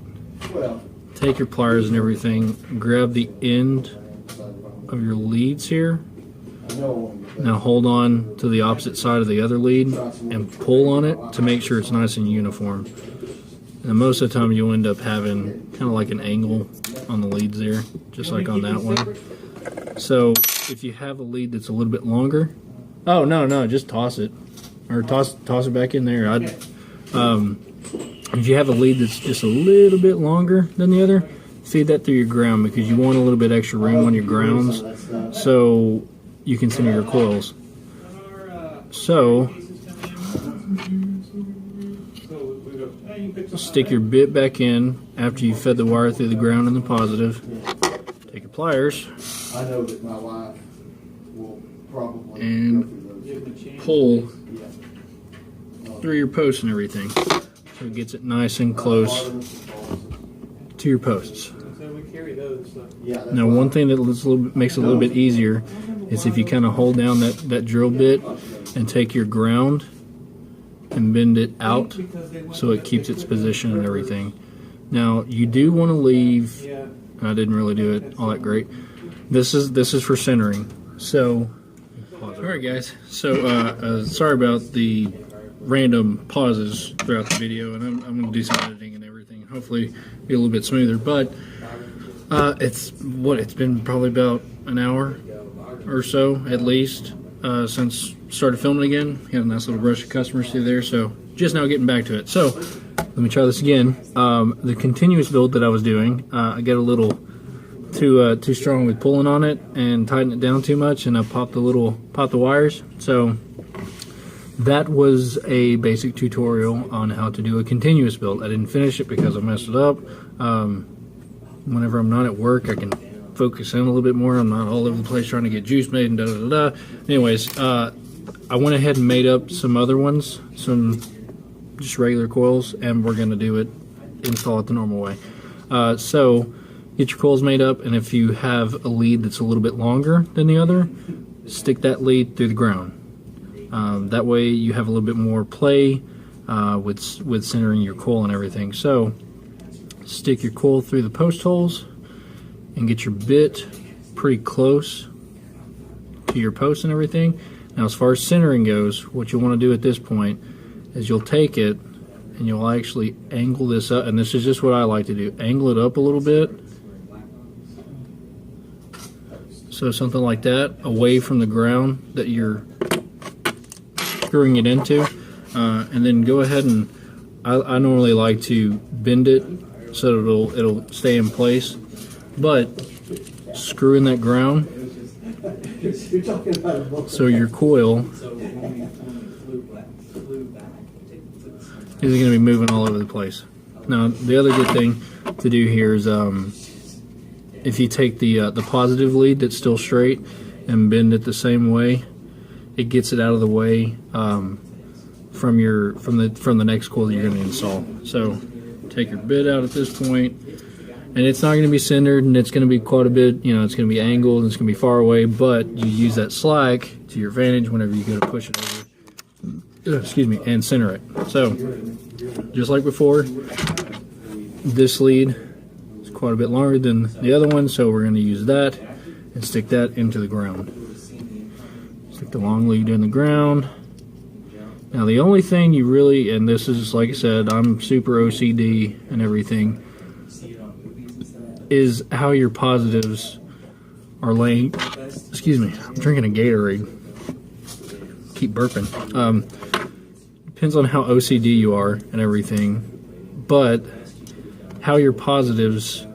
take your pliers and everything, grab the end of your leads here. Now hold on to the opposite side of the other lead and pull on it to make sure it's nice and uniform. And most of the time you'll end up having kind of like an angle on the leads there, just like on that one. So if you have a lead that's a little bit longer, oh no, just toss it. Or toss it back in there. If you have a lead that's just a little bit longer than the other, feed that through your ground because you want a little bit extra room on your grounds so you can center your coils. So stick your bit back in after you fed the wire through the ground and the positive. Take your pliers and pull through your posts and everything, so it gets it nice and close to your posts. Now one thing that makes it a little bit easier is if you kind of hold down that drill bit and take your ground and bend it out so it keeps its position and everything. Now you do want to leave, and I didn't really do it all that great, this is for centering. So alright guys, so sorry about the random pauses throughout the video, and I'm going to do some editing and everything, hopefully be a little bit smoother, but it's been probably about an hour or so at least since started filming again. Had a nice little rush of customers through there, so just now getting back to it. So let me try this again. The continuous build that I was doing, I got a little too strong with pulling on it and tighten it down too much, and I popped the wires. So that was a basic tutorial on how to do a continuous build. I didn't finish it because I messed it up. Whenever I'm not at work, I can focus in a little bit more. I'm not all over the place trying to get juice made and da da da da. Anyways, I went ahead and made up some other ones, some just regular coils, and we're gonna do it, install it the normal way. So get your coils made up, and if you have a lead that's a little bit longer than the other, stick that lead through the ground. That way you have a little bit more play with centering your coil and everything. So stick your coil through the post holes and get your bit pretty close to your post and everything. Now, as far as centering goes, what you'll want to do at this point is you'll take it and you'll actually angle this up, and this is just what I like to do, angle it up a little bit, so something like that, away from the ground that you're screwing it into, and then go ahead and I normally like to bend it so that it'll stay in place, but screw in that ground so your coil isn't going to be moving all over the place. Now, the other good thing to do here is if you take the positive lead that's still straight and bend it the same way, it gets it out of the way from the next coil that you're going to install. So take your bit out at this point, and it's not going to be centered, and it's going to be quite a bit, it's going to be angled, and it's going to be far away, but you use that slack to your advantage whenever you go to push it over, excuse me, and center it. So just like before, this lead is quite a bit longer than the other one, so we're going to use that and stick that into the ground. Stick the long lead in the ground. Now, the only thing you really, and this is, like I said, I'm super OCD and everything, is how your positives are laying. Excuse me, I'm drinking a Gatorade. Keep burping. Depends on how OCD you are and everything, but how your positives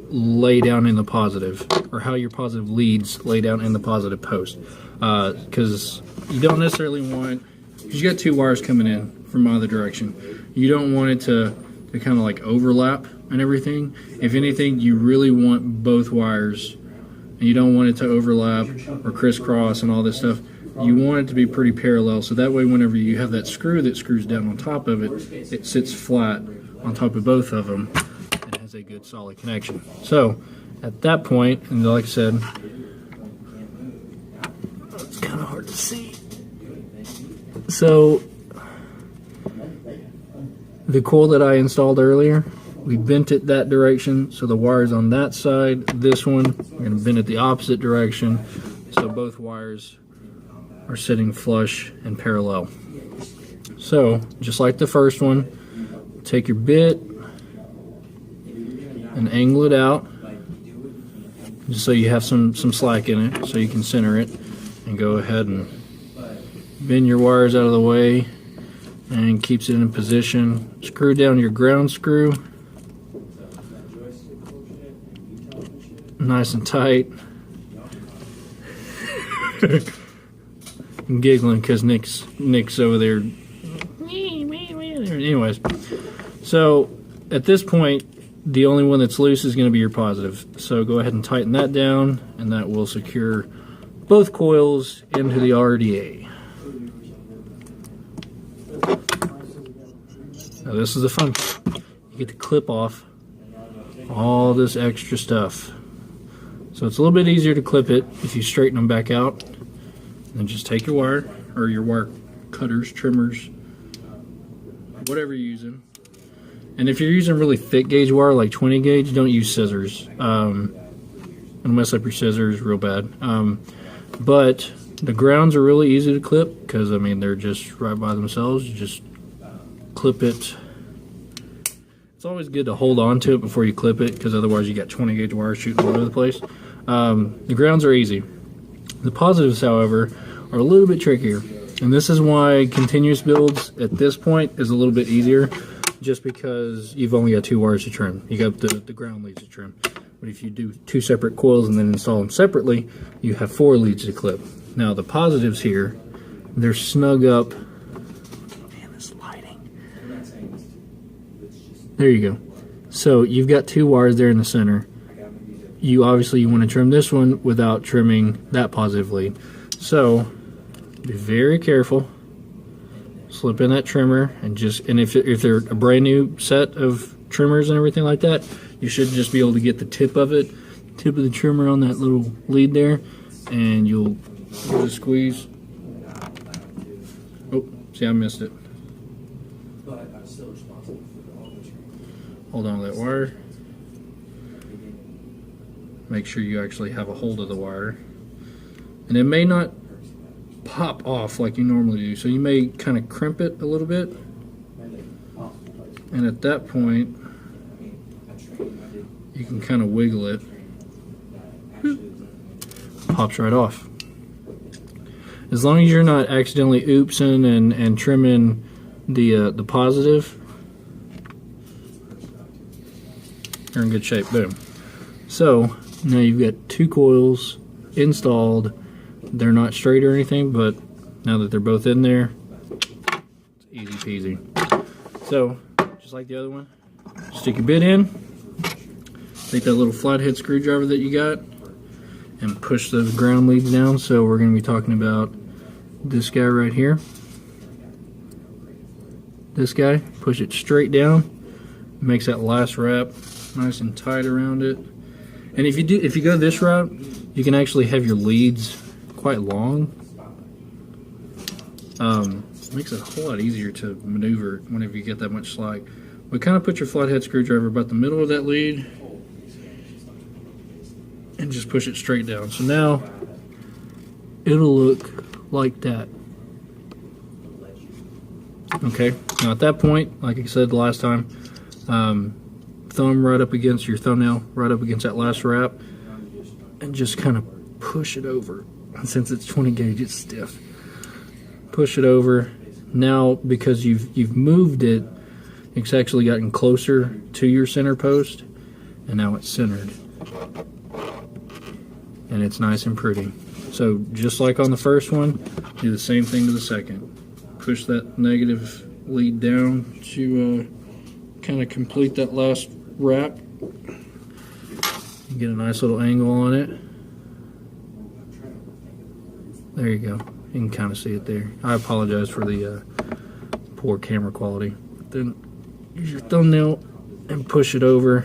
lay down in the positive, or how your positive leads lay down in the positive post, because you don't necessarily want, because you got two wires coming in from either direction, you don't want it to kind of like overlap and everything. If anything, you really want both wires, and you don't want it to overlap or crisscross and all this stuff. You want it to be pretty parallel, so that way whenever you have that screw that screws down on top of it, it sits flat on top of both of them and has a good solid connection. So at that point, and like I said, it's kind of hard to see. So the coil that I installed earlier, we bent it that direction, so the wire's on that side. This one, we're going to bend it the opposite direction, so both wires are sitting flush and parallel. So, just like the first one, take your bit and angle it out, just so you have some slack in it, so you can center it, and go ahead and bend your wires out of the way, and keeps it in position. Screw down your ground screw, nice and tight. I'm giggling because Nick's over there. Anyways, so at this point, the only one that's loose is going to be your positive. So go ahead and tighten that down, and that will secure both coils into the RDA. Now this is the fun part. You get to clip off all this extra stuff. So it's a little bit easier to clip it if you straighten them back out. And just take your wire, or your wire cutters, trimmers, whatever you're using. And if you're using really thick gauge wire, like 20 gauge, don't use scissors. It'll mess up your scissors real bad. But the grounds are really easy to clip, because, I mean, they're just right by themselves. You just clip it. It's always good to hold on to it before you clip it, because otherwise you got 20 gauge wire shooting all over the place. The grounds are easy. The positives, however, are a little bit trickier, and this is why continuous builds at this point is a little bit easier, just because you've only got two wires to trim. You got the ground leads to trim. But if you do 2 separate coils and then install them separately, you have 4 leads to clip. Now the positives here, they're snug up. Man, this lighting. There you go. So you've got 2 wires there in the center. You want to trim this one without trimming that positive lead. So be very careful. Slip in that trimmer and if they're a brand new set of trimmers and everything like that, you should just be able to get the tip of the trimmer on that little lead there, and you'll give it a squeeze. Oh, see, I missed it. Hold on to that wire. Make sure you actually have a hold of the wire. And it may not pop off like you normally do, so you may kind of crimp it a little bit. And at that point, you can kind of wiggle it. Pops right off. As long as you're not accidentally oopsing and trimming the positive, you're in good shape. Boom. So now you've got 2 coils installed. They're not straight or anything, but now that they're both in there, it's easy peasy. So just like the other one, stick your bit in, take that little flathead screwdriver that you got, and push those ground leads down. So we're going to be talking about this guy right here. This guy, push it straight down, makes that last wrap nice and tight around it. And if you go this route, you can actually have your leads quite long. Makes it a whole lot easier to maneuver whenever you get that much slack. But kind of put your flathead screwdriver about the middle of that lead and just push it straight down. So now it'll look like that. Okay, now at that point, like I said the last time, thumb right up against your thumbnail, right up against that last wrap, and just kind of push it over. And since it's 20 gauge, it's stiff. Push it over. Now, because you've moved it, it's actually gotten closer to your center post, and now it's centered. And it's nice and pretty. So just like on the first one, do the same thing to the second. Push that negative lead down to kind of complete that last wrap. Get a nice little angle on it. There you go. You can kind of see it there. I apologize for the poor camera quality. Then use your thumbnail and push it over.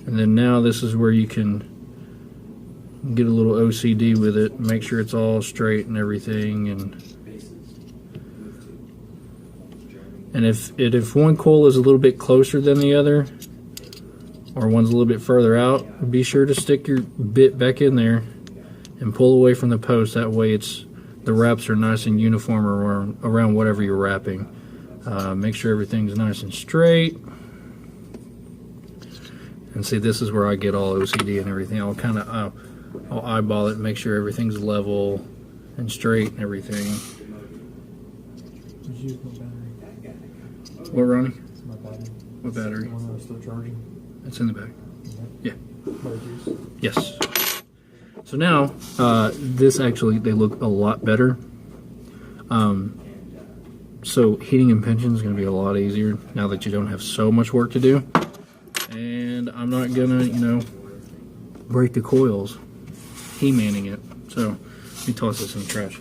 And then now this is where you can get a little OCD with it. Make sure it's all straight and everything. And if one coil is a little bit closer than the other, or one's a little bit further out, be sure to stick your bit back in there and pull away from the post. That way the wraps are nice and uniform around whatever you're wrapping. Make sure everything's nice and straight. And see, this is where I get all OCD and everything. I'll eyeball it, make sure everything's level and straight and everything. What, Ronnie? My battery. What battery? The one that was still charging. It's in the back. Yeah. Batteries. Yes. So now, this actually, they look a lot better. So heating and pinching is going to be a lot easier now that you don't have so much work to do. And I'm not going to, break the coils He-manning it. So let me toss this in the trash.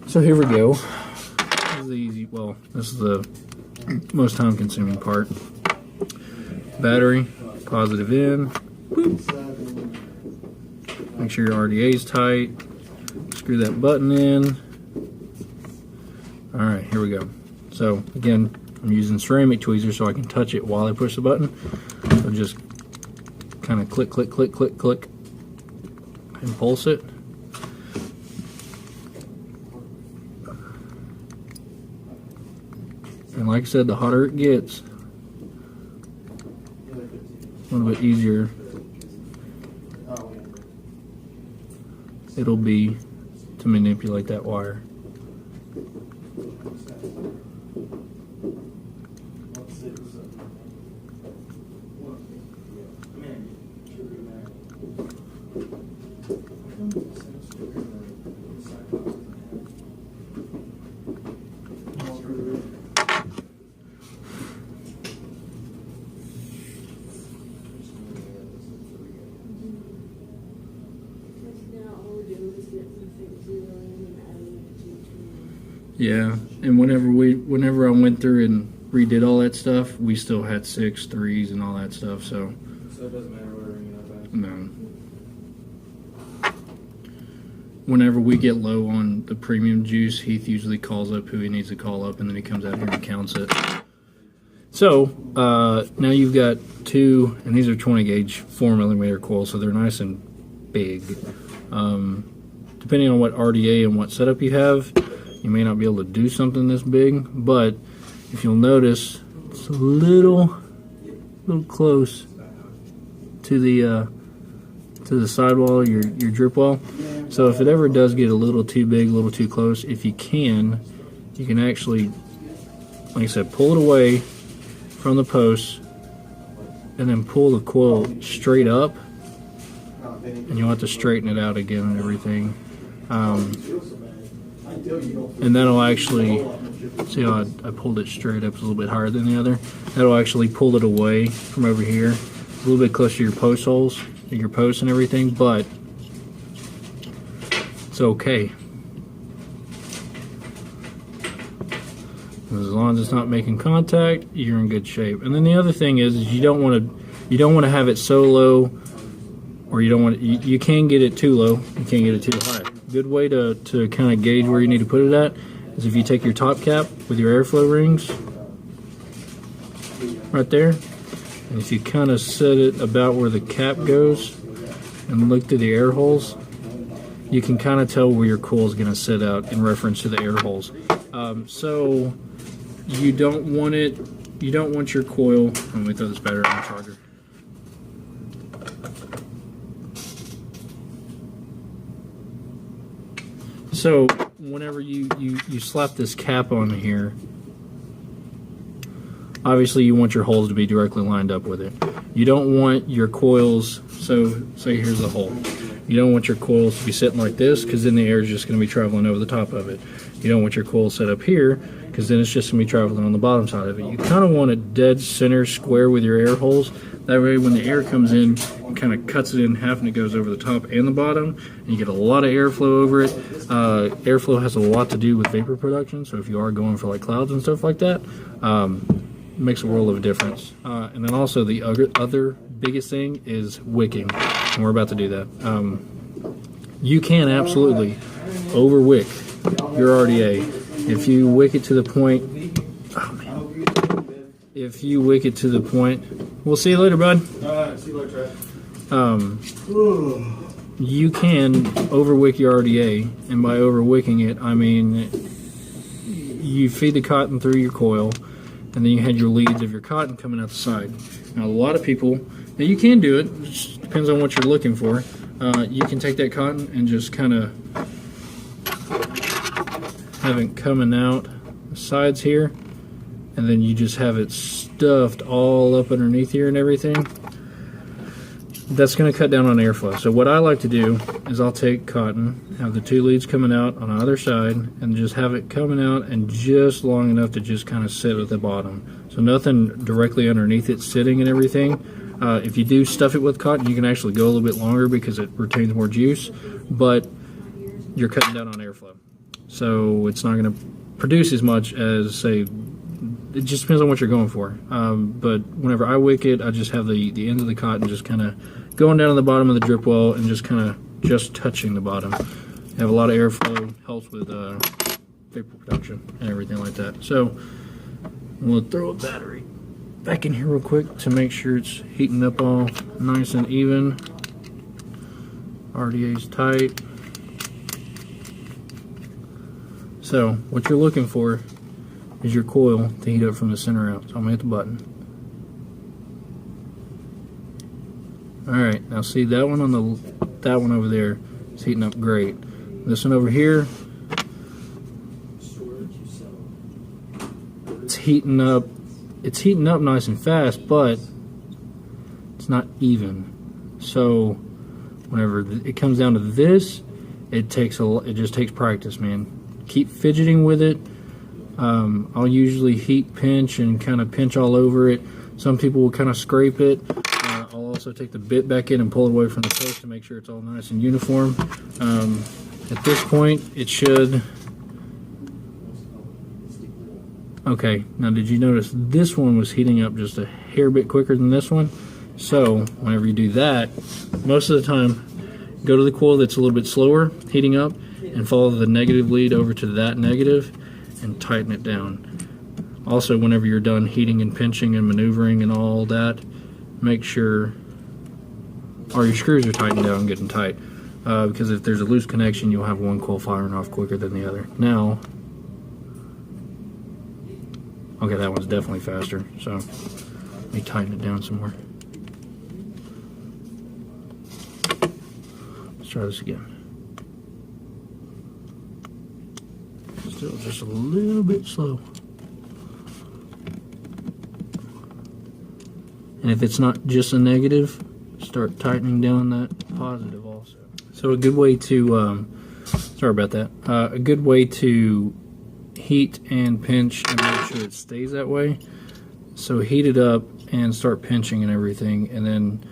So here we go. This is the easy, well, this is the most time consuming part. Battery, positive in. Make sure your RDA is tight. Screw that button in. Alright, here we go. So again, I'm using ceramic tweezers so I can touch it while I push the button. So just kind of click, click, click, click, click, and pulse it. And like I said, the hotter it gets, a little bit easier it'll be to manipulate that wire. Yeah, and whenever I went through and redid all that stuff, we still had 6 3s and all that stuff. So it doesn't matter what ring you have. no. Whenever we get low on the premium juice, Heath usually calls up who he needs to call up, and then he comes out here and counts it. So now you've got 2, and these are 20 gauge 4mm coils, so they're nice and big. Depending on what RDA and what setup you have, you may not be able to do something this big, but if you'll notice, it's a little close to the sidewall of your drip well. So if it ever does get a little too big, a little too close, if you can actually, like I said, pull it away from the post and then pull the coil straight up, and you'll have to straighten it out again and everything. And that'll actually, see how I pulled it straight up, it's a little bit higher than the other. That'll actually pull it away from over here, a little bit closer to your post holes, your posts and everything, but it's okay. As long as it's not making contact, you're in good shape. And then the other thing is you don't want to have it so low, or you can get it too low, you can't get it too high. Good way to kind of gauge where you need to put it at is if you take your top cap with your airflow rings right there, and if you kind of set it about where the cap goes and look through the air holes, you can kind of tell where your coil is going to sit out in reference to the air holes. So you don't want your coil, let me throw this battery on the charger. So whenever you slap this cap on here, obviously you want your holes to be directly lined up with it. You don't want your coils, so say here's the hole. You don't want your coils to be sitting like this, because then the air is just going to be traveling over the top of it. You don't want your coil set up here, because then it's just going to be traveling on the bottom side of it. You kind of want it dead center square with your air holes. That way when the air comes in, it kind of cuts it in half and it goes over the top and the bottom, and you get a lot of airflow over it. Airflow has a lot to do with vapor production, so if you are going for like clouds and stuff like that, it makes a world of a difference. And then also the other biggest thing is wicking, and we're about to do that. You can absolutely over wick your RDA if you wick it to the point. Oh man! If you wick it to the point, we'll see you later, bud. See you later, Trap. You can over wick your RDA, and by over wicking it, I mean you feed the cotton through your coil, and then you had your leads of your cotton coming out the side. Now a lot of people, now you can do it, it just depends on what you're looking for. You can take that cotton and just kind of have it coming out the sides here, and then you just have it stuffed all up underneath here and everything. That's going to cut down on airflow. So what I like to do is I'll take cotton, have the 2 leads coming out on either side, and just have it coming out and just long enough to just kind of sit at the bottom. So nothing directly underneath it sitting and everything. If you do stuff it with cotton, you can actually go a little bit longer because it retains more juice, but you're cutting down on airflow. So it's not going to produce as much as, say, it just depends on what you're going for. But whenever I wick it, I just have the ends of the cotton just kind of going down to the bottom of the drip well and just kind of just touching the bottom. You have a lot of airflow, helps with vapor production and everything like that. So I'm going to throw a battery back in here real quick to make sure it's heating up all nice and even. RDA's tight. So what you're looking for is your coil to heat up from the center out. So I'm going to hit the button. Alright, now see that one that one over there is heating up great. This one over here, it's heating up it's heating up nice and fast, but it's not even. So whenever it comes down to this, it just takes practice, man. Keep fidgeting with it. I'll usually heat pinch and kind of pinch all over it. Some people will kind of scrape it. I'll also take the bit back in and pull it away from the post to make sure it's all nice and uniform. At this point, it should. Okay, now did you notice this one was heating up just a hair bit quicker than this one? So whenever you do that, most of the time, go to the coil that's a little bit slower heating up and follow the negative lead over to that negative and tighten it down. Also, whenever you're done heating and pinching and maneuvering and all that, make sure all your screws are tightened down and getting tight, because if there's a loose connection, you'll have one coil firing off quicker than the other. Now, okay, that one's definitely faster, so let me tighten it down some more. Let's try this again. Still just a little bit slow. And if it's not just a negative, start tightening down that positive also. So a good way to, sorry about that, a good way to heat and pinch and make sure it stays that way. So heat it up and start pinching and everything, and then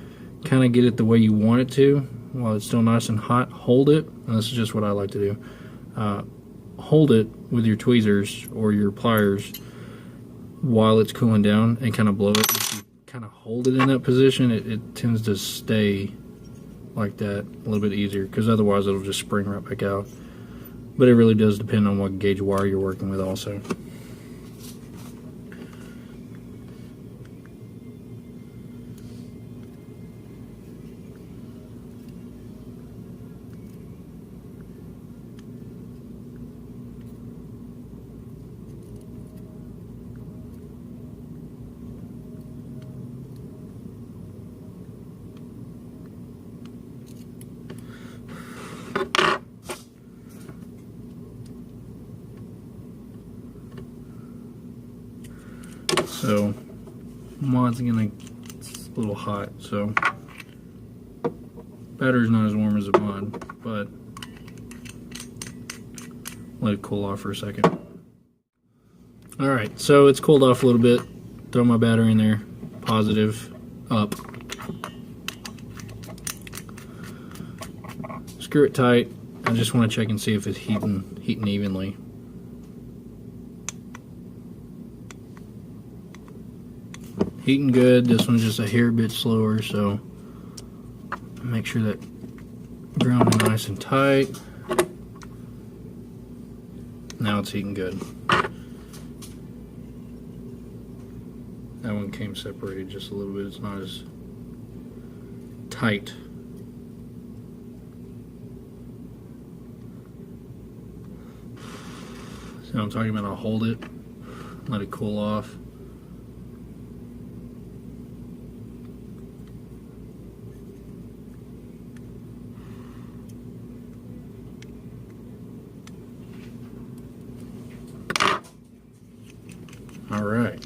kind of get it the way you want it to while it's still nice and hot. Hold it, and this is just what I like to do. Hold it with your tweezers or your pliers while it's cooling down and kind of blow it. If you kind of hold it in that position, it tends to stay like that a little bit easier, because otherwise it'll just spring right back out. But it really does depend on what gauge wire you're working with also. So mod's gonna, it's a little hot, so battery's not as warm as a mod, but let it cool off for a second. Alright, so it's cooled off a little bit. Throw my battery in there, positive, up. Screw it tight. I just want to check and see if it's heating evenly. Heating good. This one's just a hair bit slower, so make sure that ground is nice and tight. Now it's heating good. That one came separated just a little bit. It's not as tight. See what I'm talking about? I'll hold it, let it cool off. All right.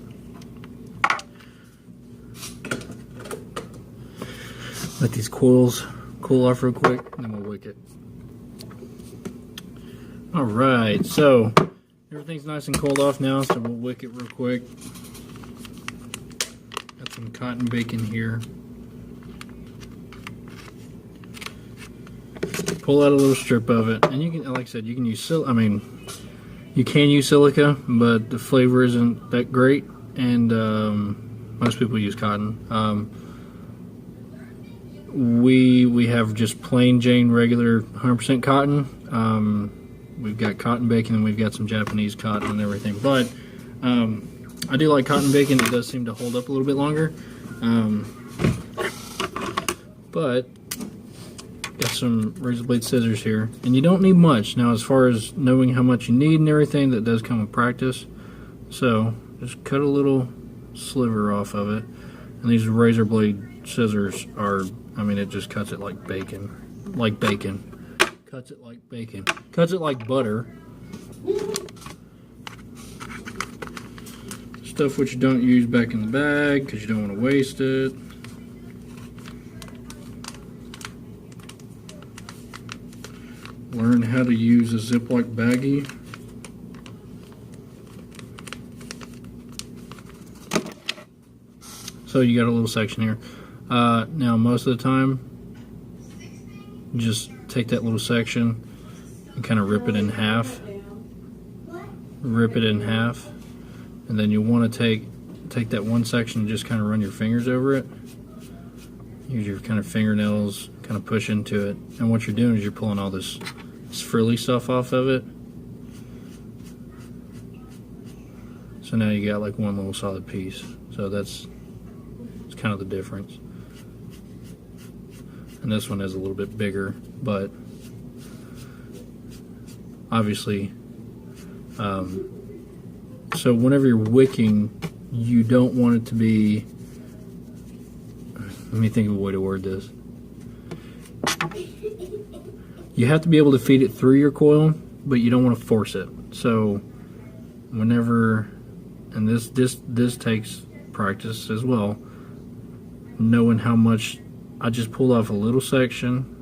Let these coils cool off real quick, and then we'll wick it. All right, so everything's nice and cooled off now, so we'll wick it real quick. Got some cotton bacon here. Pull out a little strip of it, and you can, like I said, you can use you can use silica, but the flavor isn't that great, and most people use cotton. We have just plain Jane regular 100% cotton. We've got cotton bacon, and we've got some Japanese cotton and everything. But I do like cotton bacon. It does seem to hold up a little bit longer. But got some razor blade scissors here, and you don't need much. Now, as far as knowing how much you need and everything, that does come with practice. So just cut a little sliver off of it, and these razor blade scissors are, I mean, it just cuts it like bacon. Like bacon. Cuts it like bacon. Cuts it like butter. Just stuff which you don't use back in the bag because you don't want to waste it. Learn how to use a Ziploc baggie. So you got a little section here. Now most of the time, just take that little section and kind of rip it in half. Rip it in half, and then you want to take that one section and just kind of run your fingers over it. Use your kind of fingernails, kind of push into it, and what you're doing is you're pulling all this frilly stuff off of it. So now you got like one little solid piece. So that's kind of the difference. And this one is a little bit bigger, but obviously, so whenever you're wicking, you don't want it to be, let me think of a way to word this. You have to be able to feed it through your coil, but you don't want to force it. So whenever, and this takes practice as well, knowing how much, I just pulled off a little section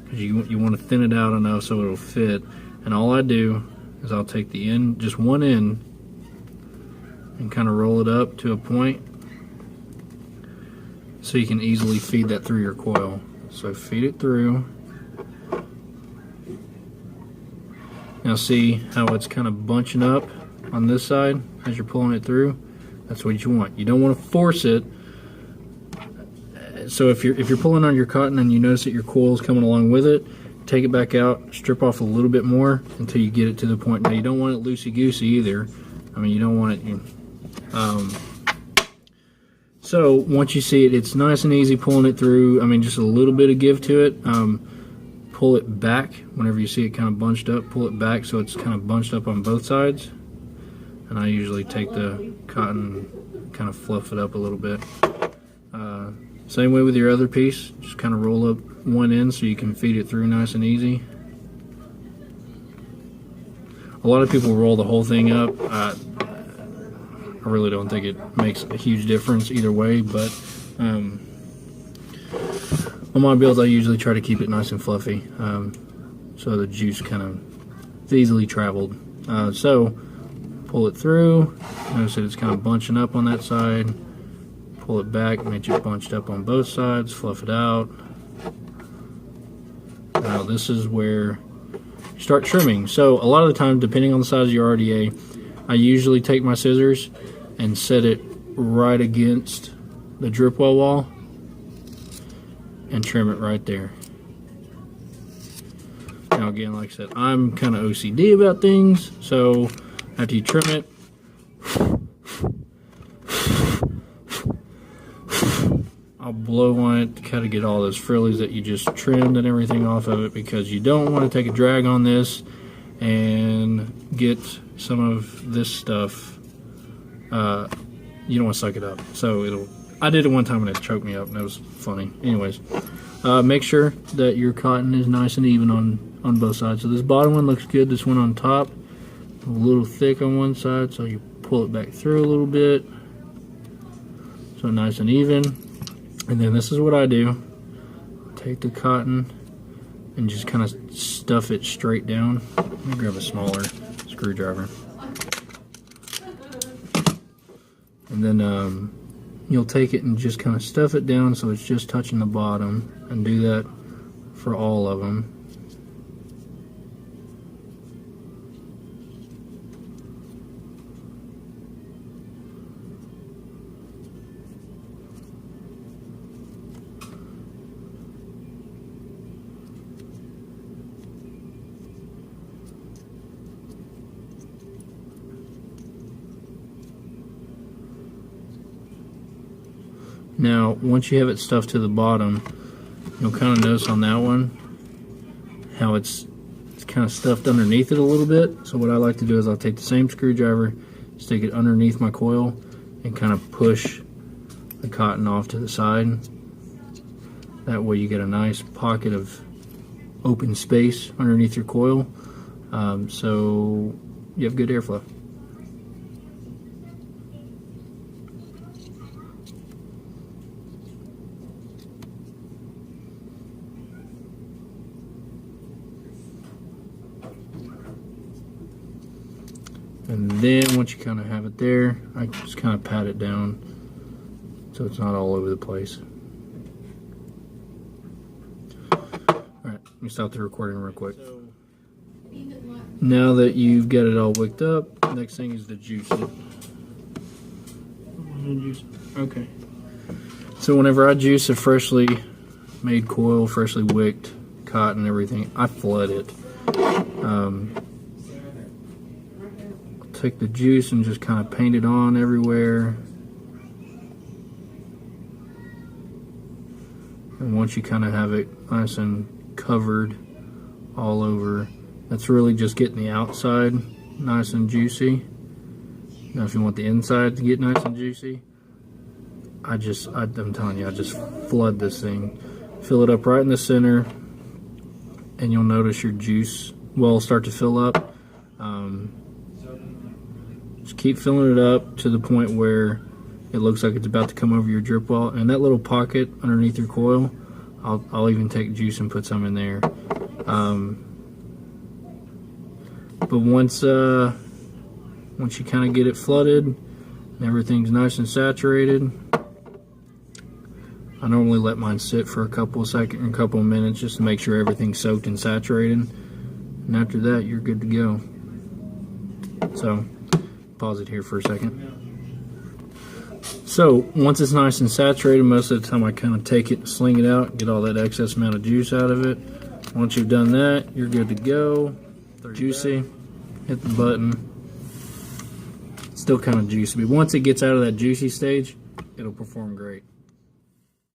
because you want to thin it out enough so it'll fit, and all I do is I'll take the end, just one end, and kind of roll it up to a point so you can easily feed that through your coil. So feed it through. Now see how it's kind of bunching up on this side as you're pulling it through? That's what you want. You don't want to force it. So if you're pulling on your cotton and you notice that your coil is coming along with it, take it back out, strip off a little bit more until you get it to the point. Now you don't want it loosey-goosey either. I mean, you don't want it. So once you see it, it's nice and easy pulling it through. I mean, just a little bit of give to it. Pull it back whenever you see it kind of bunched up. Pull it back so it's kind of bunched up on both sides. And I usually take the cotton, kind of fluff it up a little bit. Same way with your other piece. Just kind of roll up one end so you can feed it through nice and easy. A lot of people roll the whole thing up. I really don't think it makes a huge difference either way, but on my builds I usually try to keep it nice and fluffy, so the juice kind of is easily traveled. So pull it through. Notice that it's kind of bunching up on that side. Pull it back, make it bunched up on both sides, fluff it out. Now this is where you start trimming. So a lot of the time, depending on the size of your RDA, I usually take my scissors and set it right against the drip well wall and trim it right there. Now again, like I said, I'm kind of OCD about things, so after you trim it, I'll blow on it to kind of get all those frillies that you just trimmed and everything off of it, because you don't want to take a drag on this and get some of this stuff. You don't want to suck it up. So I did it one time and it choked me up and that was funny. Anyways, make sure that your cotton is nice and even on both sides. So this bottom one looks good. This one on top, a little thick on one side, so you pull it back through a little bit. So nice and even. And then this is what I do. Take the cotton and just kind of stuff it straight down. Let me grab a smaller screwdriver. And then you'll take it and just kind of stuff it down so it's just touching the bottom, and do that for all of them. Now, once you have it stuffed to the bottom, you'll kind of notice on that one how it's kind of stuffed underneath it a little bit. So what I like to do is I'll take the same screwdriver, stick it underneath my coil, and kind of push the cotton off to the side. That way you get a nice pocket of open space underneath your coil, so you have good airflow. And then once you kind of have it there, I just kind of pat it down so it's not all over the place. Alright, let me stop the recording real quick. Now that you've got it all wicked up, next thing is to juice it. Okay. So whenever I juice a freshly made coil, freshly wicked cotton, everything, I flood it. Take the juice and just kind of paint it on everywhere. And once you kind of have it nice and covered all over, that's really just getting the outside nice and juicy. Now if you want the inside to get nice and juicy, I'm telling you, I just flood this thing. Fill it up right in the center, and you'll notice your juice will start to fill up. Just keep filling it up to the point where it looks like it's about to come over your drip well. And that little pocket underneath your coil, I'll even take juice and put some in there. But once you kind of get it flooded and everything's nice and saturated, I normally let mine sit for a couple of minutes just to make sure everything's soaked and saturated. And after that, you're good to go. So, pause it here for a second. So, once it's nice and saturated, most of the time I kind of take it and sling it out, get all that excess amount of juice out of it. Once you've done that, you're good to go. Juicy. Hit the button. Still kind of juicy, but once it gets out of that juicy stage, it'll perform great.